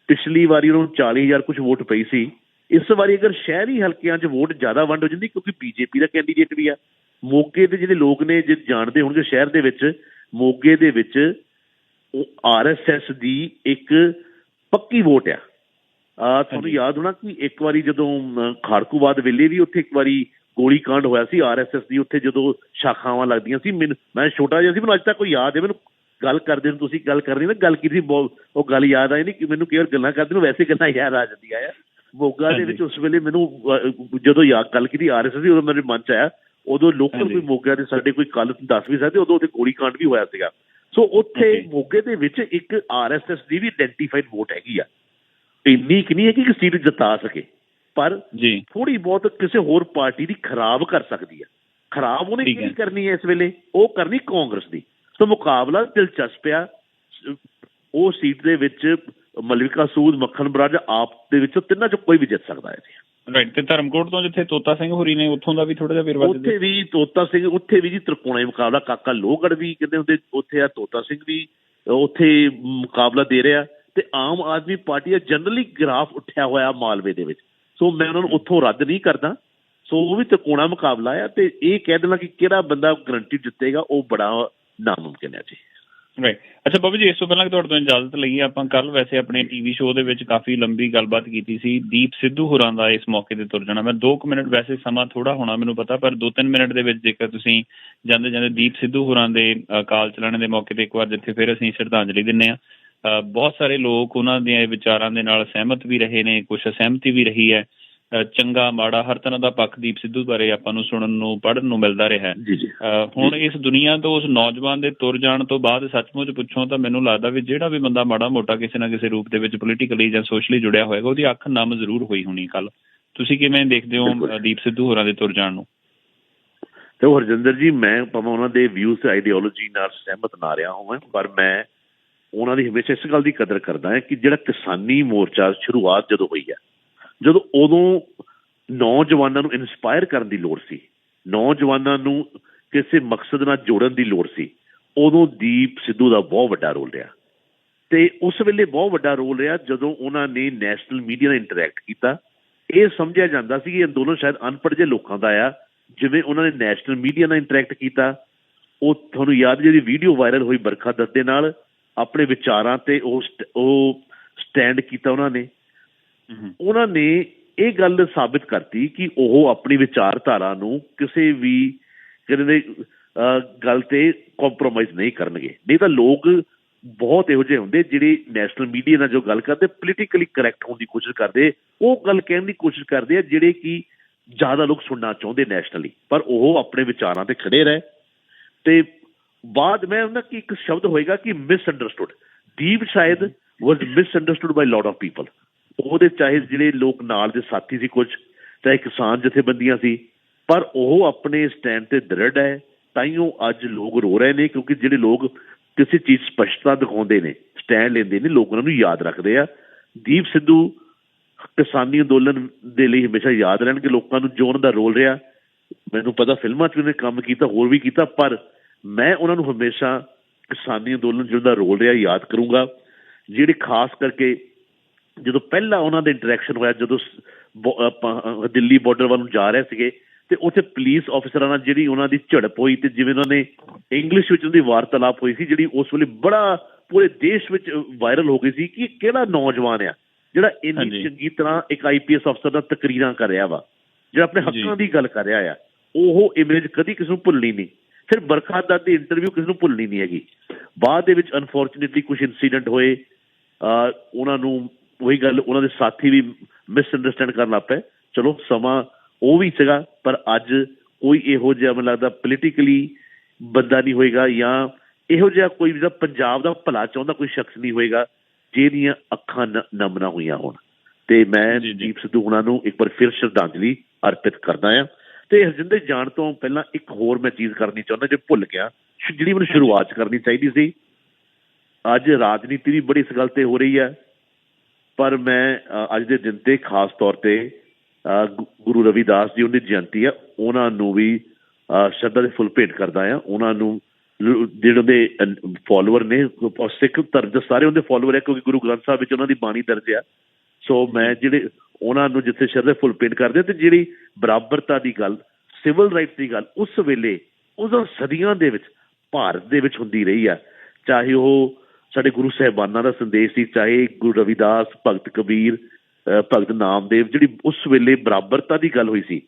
S1: ਪਿਛਲੀ ਵਾਰੀ ਉਹਨਾਂ ਨੂੰ 40,000 ਕੁਛ ਵੋਟ ਪਈ ਸੀ। ਇਸ ਵਾਰੀ ਅਗਰ ਸ਼ਹਿਰੀ ਹਲਕਿਆਂ 'ਚ ਵੋਟ ਜ਼ਿਆਦਾ ਵੰਡ ਹੋ ਜਾਂਦੀ, ਕਿਉਂਕਿ BJP ਦਾ ਕੈਂਡੀਡੇਟ ਵੀ ਆ। ਮੋਗੇ ਦੇ ਜਿਹੜੇ ਲੋਕ ਨੇ, ਜੇ ਜਾਣਦੇ ਹੋਣਗੇ, ਸ਼ਹਿਰ ਦੇ ਵਿੱਚ ਮੋਗੇ ਦੇ ਵਿੱਚ RSS ਦੀ ਇੱਕ ਪੱਕੀ ਵੋਟ ਆ। ਤੁਹਾਨੂੰ ਯਾਦ ਹੋਣਾ ਕਿ ਇੱਕ ਵਾਰੀ ਜਦੋਂ ਖਾੜਕੂਵਾਦ ਵੇਲੇ ਵੀ ਉੱਥੇ ਇੱਕ ਵਾਰੀ ਗੋਲੀ ਕਾਂਡ ਹੋਇਆ ਸੀ RSS ਦੀ, ਉੱਥੇ ਜਦੋਂ ਸ਼ਾਖਾਵਾਂ ਲੱਗਦੀਆਂ ਸੀ। ਮੈਂ ਛੋਟਾ ਜਿਹਾ ਸੀ, ਮੈਨੂੰ ਅੱਜ ਤੱਕ ਕੋਈ ਯਾਦ ਹੈ। ਮੈਨੂੰ ਗੱਲ ਕਰਦੇ ਨੂੰ, ਤੁਸੀਂ ਗੱਲ ਕਰਨੀ ਨਾ, ਗੱਲ ਕੀਤੀ, ਉਹ ਗੱਲ ਯਾਦ ਆਈ ਨਹੀਂ ਕਿ ਮੈਨੂੰ ਕਈ ਵਾਰ ਗੱਲਾਂ ਕਰਦੇ ਨੂੰ ਵੈਸੇ ਗੱਲਾਂ ਯਾਦ ਆ ਜਾਂਦੀਆਂ ਆ। ਮੋਗਾ ਦੇ ਵਿੱਚ ਉਸ ਵੇਲੇ ਮੈਨੂੰ ਜਦੋਂ ਗੱਲ ਕੀਤੀ RSS ਦੀ, ਉਦੋਂ ਮੇਰੇ ਮਨ 'ਚ ਆਇਆ, ਉਦੋਂ ਲੋਕਲ ਕੋਈ ਮੋਗਾ ਦੇ ਸਾਡੇ ਕੋਈ ਕੱਲ ਦੱਸ ਵੀ ਸਕਦੇ, ਉਦੋਂ ਉੱਥੇ ਗੋਲੀ ਕਾਂਡ ਵੀ ਹੋਇਆ ਸੀਗਾ। ਸੋ ਉੱਥੇ ਮੋਗੇ ਦੇ ਵਿੱਚ ਇੱਕ RSS ਦੀ ਵੀ ਆਇਡੈਂਟੀਫਾਈਡ ਵੋਟ ਹੈਗੀ ਆ। ਇੰਨੀ ਕਿ ਨਹੀਂ ਹੈ ਕਿ ਸੀਟ ਜਿਤਾ ਸਕੇ, ਪਰ ਥੋੜੀ ਬਹੁਤ ਕਿਸੇ ਹੋਰ ਪਾਰਟੀ ਦੀ ਖਰਾਬ ਕਰ ਸਕਦੀ ਹੈ। ਖਰਾਬ ਉਹਨੇ ਕੀ ਕਰਨੀ ਹੈ ਇਸ ਵੇਲੇ, ਉਹ ਕਰਨੀ ਕਾਂਗਰਸ ਦੀ। ਸੋ ਮੁਕਾਬਲਾ ਦਿਲਚਸਪ ਆ। ਉਹ ਸੀਟ ਦੇ ਵਿੱਚ ਮਲਵਿਕਾ ਸੂਦ, ਮੱਖਣ ਬਰਾੜ, ਆਪ ਦੇ ਵਿੱਚੋਂ ਤਿੰਨਾਂ 'ਚੋਂ ਕੋਈ ਵੀ ਜਿੱਤ ਸਕਦਾ ਹੈ ਜੀ।
S2: ਰਾਈਟ। ਤੇ ਧਰਮਕੋਟ ਤੋਂ ਜਿੱਥੇ ਤੋਤਾ ਸਿੰਘ ਹੋਰੀ ਨੇ, ਉੱਥੋਂ ਦਾ ਵੀ ਥੋੜਾ ਜਿਹਾ ਵੇਰਵਾ।
S1: ਉੱਥੇ ਵੀ ਤੋਤਾ ਸਿੰਘ, ਉੱਥੇ ਵੀ ਜੀ ਤ੍ਰਿਕੋਣਾ ਮੁਕਾਬਲਾ। ਕਾਕਾ ਲੋਹਗੜ੍ਹ ਵੀ ਕਹਿੰਦੇ ਹੁੰਦੇ ਉੱਥੇ ਆ, ਤੋਤਾ ਸਿੰਘ ਵੀ ਉੱਥੇ ਮੁਕਾਬਲਾ ਦੇ ਰਿਹਾ। ਤੇ ਆਮ ਆਦਮੀ ਪਾਰਟੀ ਦਾ ਜਨਰਲੀ ਗ੍ਰਾਫ ਉੱਠਿਆ ਹੋਇਆ ਮਾਲਵੇ ਦੇ ਵਿੱਚ। ਸੋ ਮੈਂ ਉਹਨਾਂ ਨੂੰ ਉੱਥੋਂ ਰੱਦ ਨਹੀਂ ਕਰਦਾ। ਸੋ ਉਹ ਵੀ ਤਿਕੋਣਾ ਮੁਕਾਬਲਾ ਆ, ਤੇ ਇਹ ਕਹਿ ਦੇਣਾ ਕਿ ਕਿਹੜਾ ਬੰਦਾ ਗਰੰਟੀ ਜਿੱਤੇਗਾ ਉਹ ਬੜਾ ਨਾਮੁਮਕਿਨ ਹੈ ਜੀ।
S2: ਰਾਈਟ। ਅੱਛਾ ਬਾਬੂ ਜੀ, ਇਸ ਤੋਂ ਪਹਿਲਾਂ ਤੁਹਾਡੇ ਤੋਂ ਇਜਾਜ਼ਤ ਲਈਏ, ਆਪਾਂ ਕੱਲ ਵੈਸੇ ਆਪਣੇ ਟੀਵੀ ਸ਼ੋਅ ਦੇ ਵਿੱਚ ਕਾਫੀ ਲੰਬੀ ਗੱਲਬਾਤ ਕੀਤੀ ਸੀ ਦੀਪ ਸਿੱਧੂ ਹੋਰਾਂ ਦਾ ਇਸ ਮੌਕੇ ਤੇ ਤੁਰ ਜਾਣਾ। ਮੈਂ 2 ਮਿੰਟ, ਵੈਸੇ ਸਮਾਂ ਥੋੜਾ ਹੋਣਾ ਮੈਨੂੰ ਪਤਾ, ਪਰ 2-3 ਮਿੰਟ ਦੇ ਵਿੱਚ ਜੇਕਰ ਤੁਸੀਂ ਜਾਂਦੇ ਜਾਂਦੇ ਦੀਪ ਸਿੱਧੂ ਹੋਰਾਂ ਦੇ ਕਾਲ ਚਲਾਣੇ ਦੇ ਮੌਕੇ ਤੇ ਇੱਕ ਵਾਰ ਜਿੱਥੇ ਫਿਰ ਅਸੀਂ ਸ਼ਰਧਾਂਜਲੀ ਦਿੰਦੇ ਹਾਂ, ਬਹੁਤ ਸਾਰੇ ਲੋਕ ਉਹਨਾਂ ਦੇ ਵਿਚਾਰਾਂ ਦੇ ਨਾਲ ਸਹਿਮਤ ਵੀ ਰਹੇ ਨੇ, ਕੁਛ ਅਸਹਿਮਤੀ ਵੀ ਰਹੀ ਹੈ। ਚੰਗਾ ਮਾੜਾ ਹਰ ਤਰ੍ਹਾਂ ਦਾ ਪੱਖ ਦੀਪ ਸਿੱਧੂ ਬਾਰੇ ਆਪਾਂ ਨੂੰ ਸੁਣਨ ਨੂੰ ਪੜ੍ਹਨ ਨੂੰ ਮਿਲਦਾ ਰਿਹਾ। ਹੁਣ ਇਸ ਦੁਨੀਆ ਤੋਂ ਉਸ ਨੌਜਵਾਨ ਦੇ ਤੁਰ ਜਾਣ ਤੋਂ ਬਾਅਦ ਸੱਚਮੁੱਚ ਪੁੱਛੋ ਤਾਂ ਮੈਨੂੰ ਲੱਗਦਾ ਵੀ ਜਿਹੜਾ ਵੀ ਬੰਦਾ ਮਾੜਾ ਮੋਟਾ ਕਿਸੇ ਨਾ ਕਿਸੇ ਰੂਪ ਦੇ ਵਿੱਚ ਪੋਲੀਟੀਕਲੀ ਜਾਂ ਸੋਸ਼ਲੀ ਜੁੜਿਆ ਹੋਏਗਾ ਉਹਦੀ ਅੱਖ ਨਮ ਜ਼ਰੂਰ ਹੋਈ ਹੋਣੀ ਕੱਲ। ਤੁਸੀਂ ਕਿਵੇਂ ਦੇਖਦੇ ਹੋ ਦੀਪ ਸਿੱਧੂ ਹੋਰਾਂ ਦੇ ਤੁਰ ਜਾਣ ਨੂੰ?
S1: ਤੇ ਹਰਜਿੰਦਰ ਜੀ, ਮੈਂ ਭਾਵੇਂ ਉਹਨਾਂ ਦੇ ਵਿਊਜ਼ ਤੇ ਆਈਡੀਓਲੋਜੀ ਨਾਲ ਸਹਿਮਤ ਨਾ ਰਿਹਾ ਹੋਵਾਂ, ਪਰ ਮੈਂ ਉਹਨਾਂ ਦੀ ਹਮੇਸ਼ਾ ਇਸ ਗੱਲ ਦੀ ਕਦਰ ਕਰਦਾ ਹਾਂ ਕਿ ਜਿਹੜਾ ਕਿਸਾਨੀ ਮੋਰਚਾ ਸ਼ੁਰੂਆਤ ਜਦੋਂ ਹੋਈ ਹੈ, ਜਦੋਂ ਉਦੋਂ ਨੌਜਵਾਨਾਂ ਨੂੰ ਇਨਸਪਾਇਰ ਕਰਨ ਦੀ ਲੋੜ ਸੀ, ਨੌਜਵਾਨਾਂ ਨੂੰ ਕਿਸੇ ਮਕਸਦ ਨਾਲ ਜੋੜਨ ਦੀ ਲੋੜ ਸੀ, ਉਦੋਂ ਦੀਪ ਸਿੱਧੂ ਦਾ ਬਹੁਤ ਵੱਡਾ ਰੋਲ ਰਿਹਾ। ਤੇ ਉਸ ਵੇਲੇ ਬਹੁਤ ਵੱਡਾ ਰੋਲ ਰਿਹਾ ਜਦੋਂ ਉਹਨਾਂ ਨੇ ਨੈਸ਼ਨਲ ਮੀਡੀਆ ਨਾਲ ਇੰਟਰੈਕਟ ਕੀਤਾ। ਇਹ ਸਮਝਿਆ ਜਾਂਦਾ ਸੀ ਕਿ ਇਹ ਅੰਦੋਲਨ ਸ਼ਾਇਦ ਅਨਪੜ੍ਹ ਜਿਹੇ ਲੋਕਾਂ ਦਾ ਆ। ਜਿਵੇਂ ਉਹਨਾਂ ਨੇ ਨੈਸ਼ਨਲ ਮੀਡੀਆ ਨਾਲ ਇੰਟਰੈਕਟ ਕੀਤਾ, ਉਹ ਤੁਹਾਨੂੰ ਯਾਦ ਜਿਹੜੀ ਵੀਡੀਓ ਵਾਇਰਲ ਹੋਈ ਬਰਖਾ ਦੱਤ ਦੇ ਨਾਲ, ਆਪਣੇ ਵਿਚਾਰਾਂ ਤੇ ਉਹ ਸਟੈਂਡ ਕੀਤਾ ਉਹਨਾਂ ਨੇ ਇਹ ਗੱਲ ਸਾਬਿਤ ਕਰਤੀ ਕਿ ਉਹ ਆਪਣੀ ਵਿਚਾਰਧਾਰਾ ਨੂੰ ਕਿਸੇ ਵੀ ਕਹਿੰਦੇ ਗੱਲ ਤੇ ਕੰਪਰੋਮਾਈਜ਼ ਨਹੀਂ ਕਰਨਗੇ। ਨਹੀਂ ਤਾਂ ਲੋਕ ਬਹੁਤ ਇਹੋ ਜਿਹੇ ਹੁੰਦੇ ਜਿਹੜੇ ਨੈਸ਼ਨਲ ਮੀਡੀਆ ਨਾਲ ਜੋ ਗੱਲ ਕਰਦੇ ਪੋਲੀਟੀਕਲੀ ਕਰੈਕਟ ਹੋਣ ਦੀ ਕੋਸ਼ਿਸ਼ ਕਰਦੇ, ਉਹ ਗੱਲ ਕਹਿਣ ਦੀ ਕੋਸ਼ਿਸ਼ ਕਰਦੇ ਆ ਜਿਹੜੇ ਕਿ ਜ਼ਿਆਦਾ ਲੋਕ ਸੁਣਨਾ ਚਾਹੁੰਦੇ ਨੈਸ਼ਨਲੀ, ਪਰ ਉਹ ਆਪਣੇ ਵਿਚਾਰਾਂ ਤੇ ਖੜੇ ਰਹੇ। ਤੇ ਬਾਅਦ ਮੈਂ ਉਹਨਾਂ ਕੀ ਇੱਕ ਸ਼ਬਦ ਹੋਏਗਾ ਕਿ ਮਿਸਅੰਡਰਸਟੂਡ। ਦੀਪ ਸ਼ਾਇਦ ਵਾਜ਼ ਮਿਸਅੰਡਰਸਟੂਡ ਬਾਈ ਲੋਟ ਆਫ ਪੀਪਲ। ਉਹਦੇ ਚਾਹੇ ਜਿਹੜੇ ਲੋਕ ਨਾਲ ਦੇ ਸਾਥੀ ਸੀ, ਕੁਝ ਚਾਹੇ ਕਿਸਾਨ ਜਥੇਬੰਦੀਆਂ ਸੀ, ਪਰ ਉਹ ਆਪਣੇ ਸਟੈਂਡ ਤੇ ਦ੍ਰਿੜ ਹੈ। ਤਾਈਓ ਅੱਜ ਲੋਕ ਰੋ ਰਹੇ ਨੇ, ਕਿਉਂਕਿ ਜਿਹੜੇ ਲੋਕ ਕਿਸੇ ਚੀਜ਼ ਸਪਸ਼ਟਤਾ ਦਿਖਾਉਂਦੇ ਨੇ, ਸਟੈਂਡ ਲੈਂਦੇ ਨੇ, ਲੋਕ ਉਹਨਾਂ ਨੂੰ ਯਾਦ ਰੱਖਦੇ ਆ। ਦੀਪ ਸਿੱਧੂ ਕਿਸਾਨੀ ਅੰਦੋਲਨ ਦੇ ਲਈ ਹਮੇਸ਼ਾ ਯਾਦ ਰਹਿਣਗੇ ਲੋਕਾਂ ਨੂੰ, ਜੋ ਉਹਨਾਂ ਦਾ ਰੋਲ ਰਿਹਾ। ਮੈਨੂੰ ਪਤਾ ਫਿਲਮਾਂ 'ਚ ਵੀ ਉਹਨੇ ਕੰਮ ਕੀਤਾ, ਹੋਰ ਵੀ ਕੀਤਾ, ਪਰ ਮੈਂ ਉਹਨਾਂ ਨੂੰ ਹਮੇਸ਼ਾ ਕਿਸਾਨੀ ਅੰਦੋਲਨ ਜਿਹਦਾ ਰੋਲ ਰਿਹਾ ਯਾਦ ਕਰੂੰਗਾ। ਜਿਹੜੇ ਖਾਸ ਕਰਕੇ ਜਦੋਂ ਪਹਿਲਾਂ ਉਹਨਾਂ ਦਾ ਇੰਟਰੈਕਸ਼ਨ ਹੋਇਆ, ਜਦੋਂ ਆਪਾਂ ਦਿੱਲੀ ਬਾਰਡਰ ਵੱਲ ਨੂੰ ਜਾ ਰਹੇ ਸੀਗੇ ਤੇ ਉੱਥੇ ਪੁਲਿਸ ਆਫਿਸਰਾਂ ਨਾਲ ਜਿਹੜੀ ਉਹਨਾਂ ਦੀ ਝੜਪ ਹੋਈ, ਤੇ ਜਿਵੇਂ ਉਹਨਾਂ ਨੇ ਇੰਗਲਿਸ਼ ਵਿੱਚ ਉਹਦੀ ਵਾਰਤਾਲਾਪ ਹੋਈ ਸੀ, ਜਿਹੜੀ ਉਸ ਵੇਲੇ ਬੜਾ ਪੂਰੇ ਦੇਸ਼ ਵਿੱਚ ਵਾਇਰਲ ਹੋ ਗਈ ਸੀ ਕਿ ਕਿਹੜਾ ਨੌਜਵਾਨ ਆ ਜਿਹੜਾ ਇੰਨੀ ਚੰਗੀ ਤਰ੍ਹਾਂ ਇੱਕ IPS ਅਫਸਰ ਦਾ ਤਕਰੀਰਾਂ ਕਰ ਰਿਹਾ ਵਾ, ਜਿਹੜਾ ਆਪਣੇ ਹੱਕਾਂ ਦੀ ਗੱਲ ਕਰ ਰਿਹਾ ਆ। ਉਹ ਇਮੇਜ ਕਦੀ ਕਿਸੇ ਨੂੰ ਭੁੱਲਣੀ ਨਹੀਂ। ਫਿਰ ਬਰਖਾ ਦੱਤ ਦੀ ਇੰਟਰਵਿਊ ਕਿਸੇ ਨੂੰ ਭੁੱਲਣੀ ਨਹੀਂ ਹੈਗੀ। ਬਾਅਦ ਦੇ ਵਿੱਚ ਅਨਫੋਰਚੂਨੇਟਲੀ ਕੁਛ ਇੰਸੀਡੈਂਟ ਹੋਏ, ਉਹਨਾਂ ਨੂੰ ਉਹੀ ਗੱਲ ਉਹਨਾਂ ਦੇ ਸਾਥੀ ਵੀ ਮਿਸਅੰਡਰਸਟੈਂਡ ਕਰਨ ਲੱਗ ਪਏ। ਚਲੋ ਸਮਾਂ ਉਹ ਵੀ ਸੀਗਾ, ਪਰ ਅੱਜ ਕੋਈ ਇਹੋ ਜਿਹਾ ਮੈਨੂੰ ਲੱਗਦਾ ਪੋਲੀਟੀਕਲੀ ਬੰਦਾ ਨਹੀਂ ਹੋਏਗਾ, ਜਾਂ ਇਹੋ ਜਿਹਾ ਕੋਈ ਵੀ ਪੰਜਾਬ ਦਾ ਭਲਾ ਚਾਹੁੰਦਾ ਕੋਈ ਸ਼ਖਸ ਨਹੀਂ ਹੋਏਗਾ ਜਿਹਦੀਆਂ ਅੱਖਾਂ ਨਮ ਨਾ ਹੋਈਆਂ ਹੋਣ। ਤੇ ਮੈਂ ਦੀਪ ਸਿੱਧੂ ਹੁਣਾਂ ਨੂੰ ਇੱਕ ਵਾਰ ਫਿਰ ਸ਼ਰਧਾਂਜਲੀ ਅਰਪਿਤ ਕਰਦਾ ਹਾਂ। ਤੇ ਹਰਜਿੰਦਰ ਜਾਣ ਤੋਂ ਪਹਿਲਾਂ ਇੱਕ ਹੋਰ ਮੈਂ ਚੀਜ਼ ਕਰਨੀ ਚਾਹੁੰਦਾ, ਜੇ ਭੁੱਲ ਗਿਆ, ਜਿਹੜੀ ਮੈਨੂੰ ਸ਼ੁਰੂਆਤ 'ਚ ਕਰਨੀ ਚਾਹੀਦੀ ਸੀ। ਅੱਜ ਰਾਜਨੀਤੀ ਵੀ ਬੜੀ ਇਸ ਗੱਲ ਤੇ ਹੋ ਰਹੀ ਹੈ, ਪਰ ਮੈਂ ਅੱਜ ਦੇ ਦਿਨ ਤੇ ਖਾਸ ਤੌਰ ਤੇ ਗੁਰੂ ਰਵਿਦਾਸ ਜੀ ਉਹਦੀ ਜਯੰਤੀ ਆ, ਉਹਨਾਂ ਨੂੰ ਵੀ ਸ਼ਰਧਾ ਦੇ ਫੁੱਲ ਭੇਟ ਕਰਦਾ ਆ। ਉਹਨਾਂ ਨੂੰ ਜਿਹੜੇ ਉਹਦੇ ਫੋਲੋਅਰ ਨੇ, ਸਿੱਖ ਧਰਮ ਦੇ ਸਾਰੇ ਉਹਦੇ ਫੋਲੋਅਰ ਹੈ, ਕਿਉਂਕਿ ਗੁਰੂ ਗ੍ਰੰਥ ਸਾਹਿਬ ਵਿੱਚ ਉਹਨਾਂ ਦੀ ਬਾਣੀ ਦਰਜ ਆ। ਸੋ ਮੈਂ ਜਿਹੜੇ ਉਹਨਾਂ ਨੂੰ ਜਿੱਥੇ ਸ਼ਰਧਾ ਫੁੱਲ ਭੇਟ ਕਰਦੇ, ਤੇ ਜਿਹੜੀ ਬਰਾਬਰਤਾ ਦੀ ਗੱਲ, ਸਿਵਲ ਰਾਈਟਸ ਦੀ ਗੱਲ ਉਸ ਵੇਲੇ ਉਦੋਂ ਸਦੀਆਂ ਦੇ ਵਿੱਚ ਭਾਰਤ ਦੇ ਵਿੱਚ ਹੁੰਦੀ ਰਹੀ ਆ। ਚਾਹੇ ਉਹ ਸਾਡੇ ਗੁਰੂ ਸਾਹਿਬਾਨਾਂ ਦਾ ਸੰਦੇਸ਼ ਸੀ, ਚਾਹੇ ਗੁਰੂ ਰਵਿਦਾਸ, ਭਗਤ ਕਬੀਰ, ਭਗਤ ਨਾਮਦੇਵ, ਜਿਹੜੀ ਉਸ ਵੇਲੇ ਬਰਾਬਰਤਾ ਦੀ ਗੱਲ ਹੋਈ ਸੀ।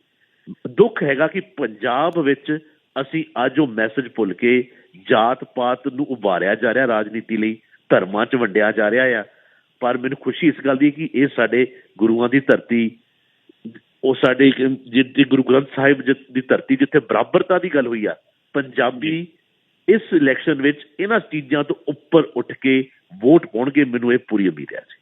S1: ਦੁੱਖ ਹੈਗਾ ਕਿ ਪੰਜਾਬ ਵਿੱਚ ਅਸੀਂ ਅੱਜ ਉਹ ਮੈਸੇਜ ਭੁੱਲ ਕੇ ਜਾਤ ਪਾਤ ਨੂੰ ਉਭਾਰਿਆ ਜਾ ਰਿਹਾ, ਰਾਜਨੀਤੀ ਲਈ ਧਰਮਾਂ 'ਚ ਵੰਡਿਆ ਜਾ ਰਿਹਾ ਆ। ਪਰ ਮੈਨੂੰ ਖੁਸ਼ੀ ਇਸ ਗੱਲ ਦੀ ਕਿ ਇਹ ਸਾਡੇ ਗੁਰੂਆਂ ਦੀ ਧਰਤੀ, ਉਹ ਸਾਡੇ ਜਿੱਥੇ ਗੁਰੂ ਗ੍ਰੰਥ ਸਾਹਿਬ ਦੀ ਧਰਤੀ, ਜਿੱਥੇ ਬਰਾਬਰਤਾ ਦੀ ਗੱਲ ਹੋਈ ਆ। ਪੰਜਾਬੀ ਇਸ ਇਲੈਕਸ਼ਨ ਵਿੱਚ ਇਹਨਾਂ ਚੀਜ਼ਾਂ ਤੋਂ ਉੱਪਰ ਉੱਠ ਕੇ ਵੋਟ ਪਾਉਣਗੇ, ਮੈਨੂੰ ਇਹ ਪੂਰੀ ਉਮੀਦ ਹੈ ਜੀ।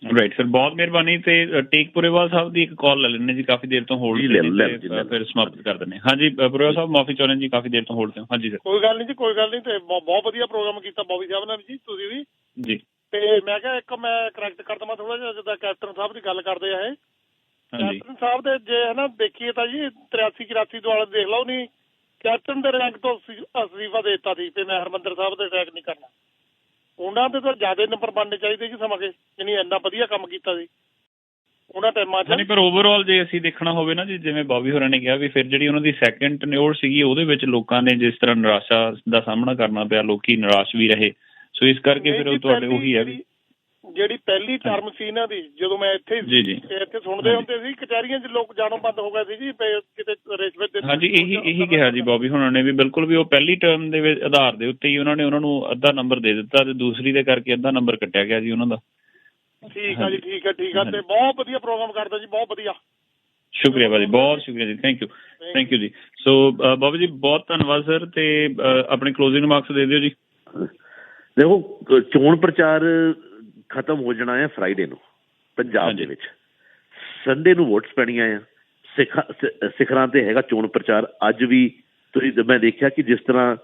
S2: ਰਾਈਟ ਸਰ, ਬਹੁਤ ਮਿਹਰਬਾਨੀ। ਤੇ ਟੇਕ ਪੁਰੇਵਾਲ ਸਾਹਿਬ ਦੀ ਇੱਕ ਕਾਲ ਲੈ ਲੈਣੇ ਜੀ, ਕਾਫੀ ਦੇਰ ਤੋਂ ਹੋਲਡ ਤੇ, ਫਿਰ ਸਮਾਪਤ ਕਰ ਦਿੰਦੇ। ਹਾਂਜੀ ਪੁਰੇਵਾਲ ਸਾਹਿਬ, ਮਾਫੀ ਚਾਹੁੰਦੇ ਜੀ, ਕਾਫੀ ਦੇਰ ਤੋਂ ਹੋਲਡ ਤੇ। ਹਾਂਜੀ ਸਰ।
S4: ਕੋਈ ਗੱਲ ਨਹੀਂ ਜੀ, ਕੋਈ ਗੱਲ ਨਹੀਂ। ਤੇ ਬਹੁਤ ਵਧੀਆ ਪ੍ਰੋਗਰਾਮ ਕੀਤਾ ਬੋਬੀ ਸਾਹਿਬ ਨੇ ਜੀ, ਤੁਸੀਂ ਵੀ
S2: ਜੀ।
S4: ਤੇ ਮੈਂ ਕਿਹਾ ਇੱਕ ਮੈਂ ਕਰੈਕਟ ਕਰ ਦਵਾਂ ਥੋੜਾ ਜਿਹਾ, ਜਿੱਦਾਂ ਕੈਪਟਨ ਸਾਹਿਬ ਦੀ ਗੱਲ ਕਰਦੇ ਆ ਇਹ। ਕੈਪਟਨ ਸਾਹਿਬ ਦੇ ਜੇ ਹੈ ਨਾ ਦੇਖੀਏ ਤਾਂ ਜੀ 83-84 ਦੁਆਲੇ ਦੇਖ ਲਓ, ਨਹੀਂ ਕੈਪਟਨ ਦੇ ਰੈਂਕ ਤੋਂ ਅਸਤੀਫਾ ਦੇ ਦਿੱਤਾ ਸੀ ਤੇ ਮੈਂ ਹਰਮੰਦਰ ਸਾਹਿਬ ਦੇ ਅਟੈਕ ਨਹੀਂ ਕਰਨਾ। ਉਹਨਾਂ ਦੇ ਤਾਂ ਜ਼ਿਆਦਾ ਨੰਬਰ ਬਣਨੇ ਚਾਹੀਦੇ ਜੀ, ਸਮਾਂ ਕੇ ਜਿਹਨੇ ਇੰਨਾ ਵਧੀਆ ਕੰਮ ਕੀਤਾ ਸੀ। ਉਹਨਾਂ ਟਾਈਮਾਂ 'ਚ।
S2: ਨਹੀਂ, ਪਰ ਓਵਰਆਲ ਜੇ ਅਸੀਂ ਦੇਖਣਾ ਹੋਵੇ ਨਾ ਜੀ, ਜਿਵੇਂ ਬੌਬੀ ਹੋਰਾਂ ਨੇ ਕਿਹਾ ਵੀ ਫਿਰ ਜਿਹੜੀ ਉਹਨਾਂ ਦੀ ਸੈਕੰਡ ਟੈਨਿਓਰ ਸੀਗੀ ਉਹਦੇ ਵਿੱਚ ਲੋਕਾਂ ਨੇ ਜਿਸ ਤਰ੍ਹਾਂ ਨਿਰਾਸ਼ਾ ਦਾ ਸਾਹਮਣਾ ਕਰਨਾ ਪਿਆ, ਲੋਕੀ ਨਿਰਾਸ਼ ਵੀ ਰਹੇ, ਸੋ ਇਸ ਕਰਕੇ ਫਿਰ ਉਹ ਤੁਹਾਡੇ ਉਹੀ ਹੈ ਵੀ
S4: ਜਿਹੜੀ ਪਹਿਲੀ ਟਰਮ ਸੀ ਇਹਨਾਂ ਦੀ, ਜਦੋਂ ਮੈਂ ਇੱਥੇ ਇੱਥੇ ਸੁਣਦੇ ਹੁੰਦੇ ਸੀ ਕਚਹਿਰੀਆਂ 'ਚ ਲੋਕ ਜਾਣੋਂ ਬੰਦ ਹੋ ਗਏ ਸੀ ਜੀ ਕਿਤੇ ਰਿਸ਼ਵਤ ਦੇ।
S2: ਹਾਂਜੀ, ਇਹੀ ਕਿਹਾ ਜੀ ਬੌਬੀ ਹੋਰਾਂ ਨੇ ਵੀ ਬਿਲਕੁਲ ਵੀ ਉਹ ਪਹਿਲੀ ਟਰਮ ਦੇ ਆਧਾਰ ਦੇ ਉੱਤੇ ਹੀ ਉਹਨਾਂ ਨੇ ਉਹਨਾਂ ਨੂੰ ਅੱਧਾ ਨੰਬਰ ਦੇ ਦਿੱਤਾ ਤੇ ਦੂਸਰੀ ਦੇ ਕਰਕੇ ਅੱਧਾ ਨੰਬਰ ਕੱਟਿਆ ਗਿਆ ਜੀ ਉਹਨਾਂ ਦਾ।
S4: ਠੀਕ ਆ ਜੀ, ਠੀਕ ਆ ਤੇ ਬਹੁਤ ਵਧੀਆ ਪ੍ਰੋਗਰਾਮ ਕਰਦਾ ਜੀ, ਬਹੁਤ ਵਧੀਆ।
S2: ਸ਼ੁਕਰੀਆ ਭਾਜੀ, ਬਹੁਤ ਸ਼ੁਕਰੀਆ ਜੀ, ਥੈਂਕ ਯੂ ਜੀ। ਸੋ ਬਾਬੂ ਜੀ ਬਹੁਤ ਧੰਨਵਾਦ ਸਰ, ਤੇ ਆਪਣੇ ਕਲੋਜ਼ਿੰਗ ਰਿਮਾਰਕਸ ਦੇ ਦਿਓ ਜੀ।
S1: ਦੇਖੋ, ਚੋਣ ਪ੍ਰਚਾਰ ਖਤਮ ਹੋ ਜਾਣਾ ਹੈ ਫਰਾਈਡੇ ਨੂੰ ਪੰਜਾਬ ਦੇ ਵਿੱਚ, ਸੰਡੇ ਨੂੰ ਵੋਟਸ ਪੈਣੀਆਂ ਆ, ਸਿਖਰਾਂ ਤੇ ਹੈਗਾ ਚੋਣ ਪ੍ਰਚਾਰ। ਅੱਜ ਵੀ ਤੁਸੀਂ ਮੈਂ ਦੇਖਿਆ ਕਿ ਜਿਸ ਤਰ੍ਹਾਂ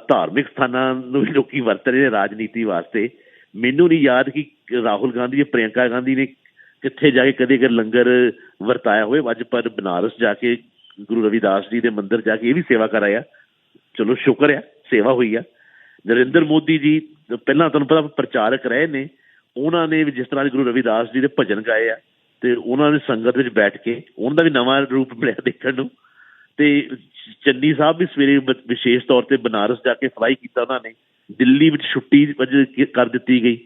S1: ਧਾਰਮਿਕ ਸਥਾਨਾਂ ਨੂੰ ਵੀ ਲੋਕੀ ਵਰਤ ਰਹੇ ਨੇ ਰਾਜਨੀਤੀ ਵਾਸਤੇ। ਮੈਨੂੰ ਨਹੀਂ ਯਾਦ ਕਿ ਰਾਹੁਲ ਗਾਂਧੀ ਜਾਂ ਪ੍ਰਿਅੰਕਾ ਗਾਂਧੀ ਨੇ ਕਿੱਥੇ ਜਾ ਕੇ ਕਦੇ ਲੰਗਰ ਵਰਤਾਇਆ ਹੋਵੇ। ਅੱਜ ਪਰ ਬਨਾਰਸ ਜਾ ਕੇ ਗੁਰੂ ਰਵਿਦਾਸ ਜੀ ਦੇ ਮੰਦਿਰ ਜਾ ਕੇ ਇਹ ਵੀ ਸੇਵਾ ਕਰਾਇਆ, ਚਲੋ ਸ਼ੁਕਰ ਆ, ਸੇਵਾ ਹੋਈ ਆ। ਨਰਿੰਦਰ ਮੋਦੀ ਜੀ ਪਹਿਲਾਂ ਤੁਹਾਨੂੰ ਪਤਾ ਪ੍ਰਚਾਰਕ ਰਹੇ ਨੇ, ਉਹਨਾਂ ਨੇ ਵੀ ਜਿਸ ਤਰ੍ਹਾਂ ਗੁਰੂ ਰਵਿਦਾਸ ਜੀ ਦੇ ਭਜਨ ਗਾਏ ਆ ਤੇ ਉਹਨਾਂ ਨੇ ਸੰਗਤ ਵਿੱਚ ਬੈਠ ਕੇ ਉਹਨਾਂ ਦਾ ਵੀ ਨਵਾਂ ਰੂਪ ਮਿਲਿਆ ਦੇਖਣ ਨੂੰ। ਤੇ ਚੰਨੀ ਸਾਹਿਬ ਵੀ ਸਵੇਰੇ ਵਿਸ਼ੇਸ਼ ਤੌਰ ਤੇ ਬਨਾਰਸ ਜਾ ਕੇ ਫਲਾਈ ਕੀਤਾ ਉਹਨਾਂ ਨੇ, ਦਿੱਲੀ ਵਿੱਚ ਛੁੱਟੀ ਕਰ ਦਿੱਤੀ ਗਈ।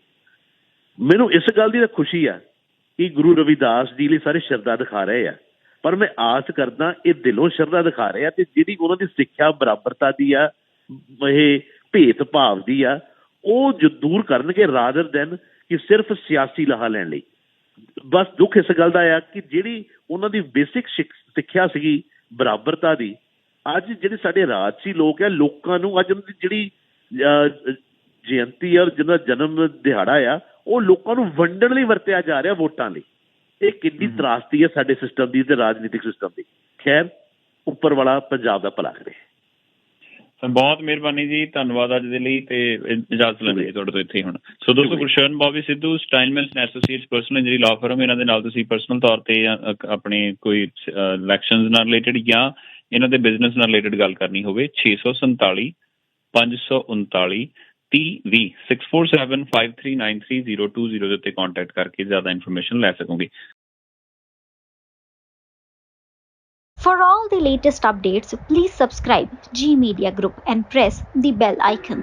S1: ਮੈਨੂੰ ਇਸ ਗੱਲ ਦੀ ਤਾਂ ਖੁਸ਼ੀ ਆ ਕਿ ਗੁਰੂ ਰਵਿਦਾਸ ਜੀ ਲਈ ਸਾਰੇ ਸ਼ਰਧਾ ਦਿਖਾ ਰਹੇ ਆ, ਪਰ ਮੈਂ ਆਸ ਕਰਦਾ ਇਹ ਦਿਲੋਂ ਸ਼ਰਧਾ ਦਿਖਾ ਰਹੇ ਆ ਤੇ ਜਿਹੜੀ ਉਹਨਾਂ ਦੀ ਸਿੱਖਿਆ ਬਰਾਬਰਤਾ ਦੀ ਆ, ਇਹ ਭੇਦ ਭਾਵ ਦੀ ਆ, ਉਹ ਦੂਰ ਕਰਨਗੇ ਰਾਦਰ ਦੈਨ ਕਿ ਸਿਰਫ ਸਿਆਸੀ ਲਾਹਾ ਲੈਣ ਲਈ। ਬਸ ਦੁੱਖ ਇਸ ਗੱਲ ਦਾ ਆ ਕਿ ਜਿਹੜੀ ਉਹਨਾਂ ਦੀ ਬੇਸਿਕ ਸਿੱਖਿਆ ਸੀਗੀ ਬਰਾਬਰਤਾ ਦੀ, ਅੱਜ ਜਿਹੜੇ ਸਾਡੇ ਰਾਜਸੀ ਲੋਕ ਆ, ਲੋਕਾਂ ਨੂੰ ਅੱਜ ਉਹਨਾਂ ਦੀ ਜਿਹੜੀ ਜਯੰਤੀ ਔਰ ਜਿਹਦਾ ਜਨਮ ਦਿਹਾੜਾ ਆ, ਉਹ ਲੋਕਾਂ ਨੂੰ ਵੰਡਣ ਲਈ ਵਰਤਿਆ ਜਾ ਰਿਹਾ ਵੋਟਾਂ ਲਈ। ਇਹ ਕਿੰਨੀ ਤਰਾਸਦੀ ਹੈ ਸਾਡੇ ਸਿਸਟਮ ਦੀ ਤੇ ਰਾਜਨੀਤਿਕ ਸਿਸਟਮ ਦੀ। ਖੈਰ, ਉੱਪਰ ਵਾਲਾ ਪੰਜਾਬ ਦਾ ਭਲਾ ਕਰੇ।
S2: ਬਹੁਤ ਮਿਹਰਬਾਨੀ ਜੀ, ਧੰਨਵਾਦ ਅੱਜ ਦੇ ਲਈ, ਤੇ ਇਜਾਜ਼ਤ ਲੈਂਦੇ ਤੁਹਾਡੇ ਤੋਂ ਇੱਥੇ ਹੁਣ। ਸੋ ਦੋਸਤੋ, Gursharan Bobby Sidhu, Steinman associates personal injury law firm, ਇਹਨਾਂ ਦੇ ਨਾਲ ਤੁਸੀਂ ਪਰਸਨਲ ਤੌਰ ਤੇ ਆਪਣੇ ਕੋਈ ਇਲੈਕਸ਼ਨਸ ਨਾਲ ਰਿਲੇਟਡ ਜਾਂ ਇਹਨਾਂ ਦੇ ਬਿਜ਼ਨਸ ਨਾਲ ਰਿਲੇਟਡ ਗੱਲ ਕਰਨੀ ਹੋਵੇ, 647 539 3020 6475393020 ਦੇ ਉੱਤੇ ਕੰਟੈਕਟ ਕਰਕੇ ਜ਼ਿਆਦਾ ਇਨਫੋਰਮੇਸ਼ਨ ਲੈ ਸਕੋਗੇ।
S8: For all the latest updates, please subscribe G Media Group and press the bell icon.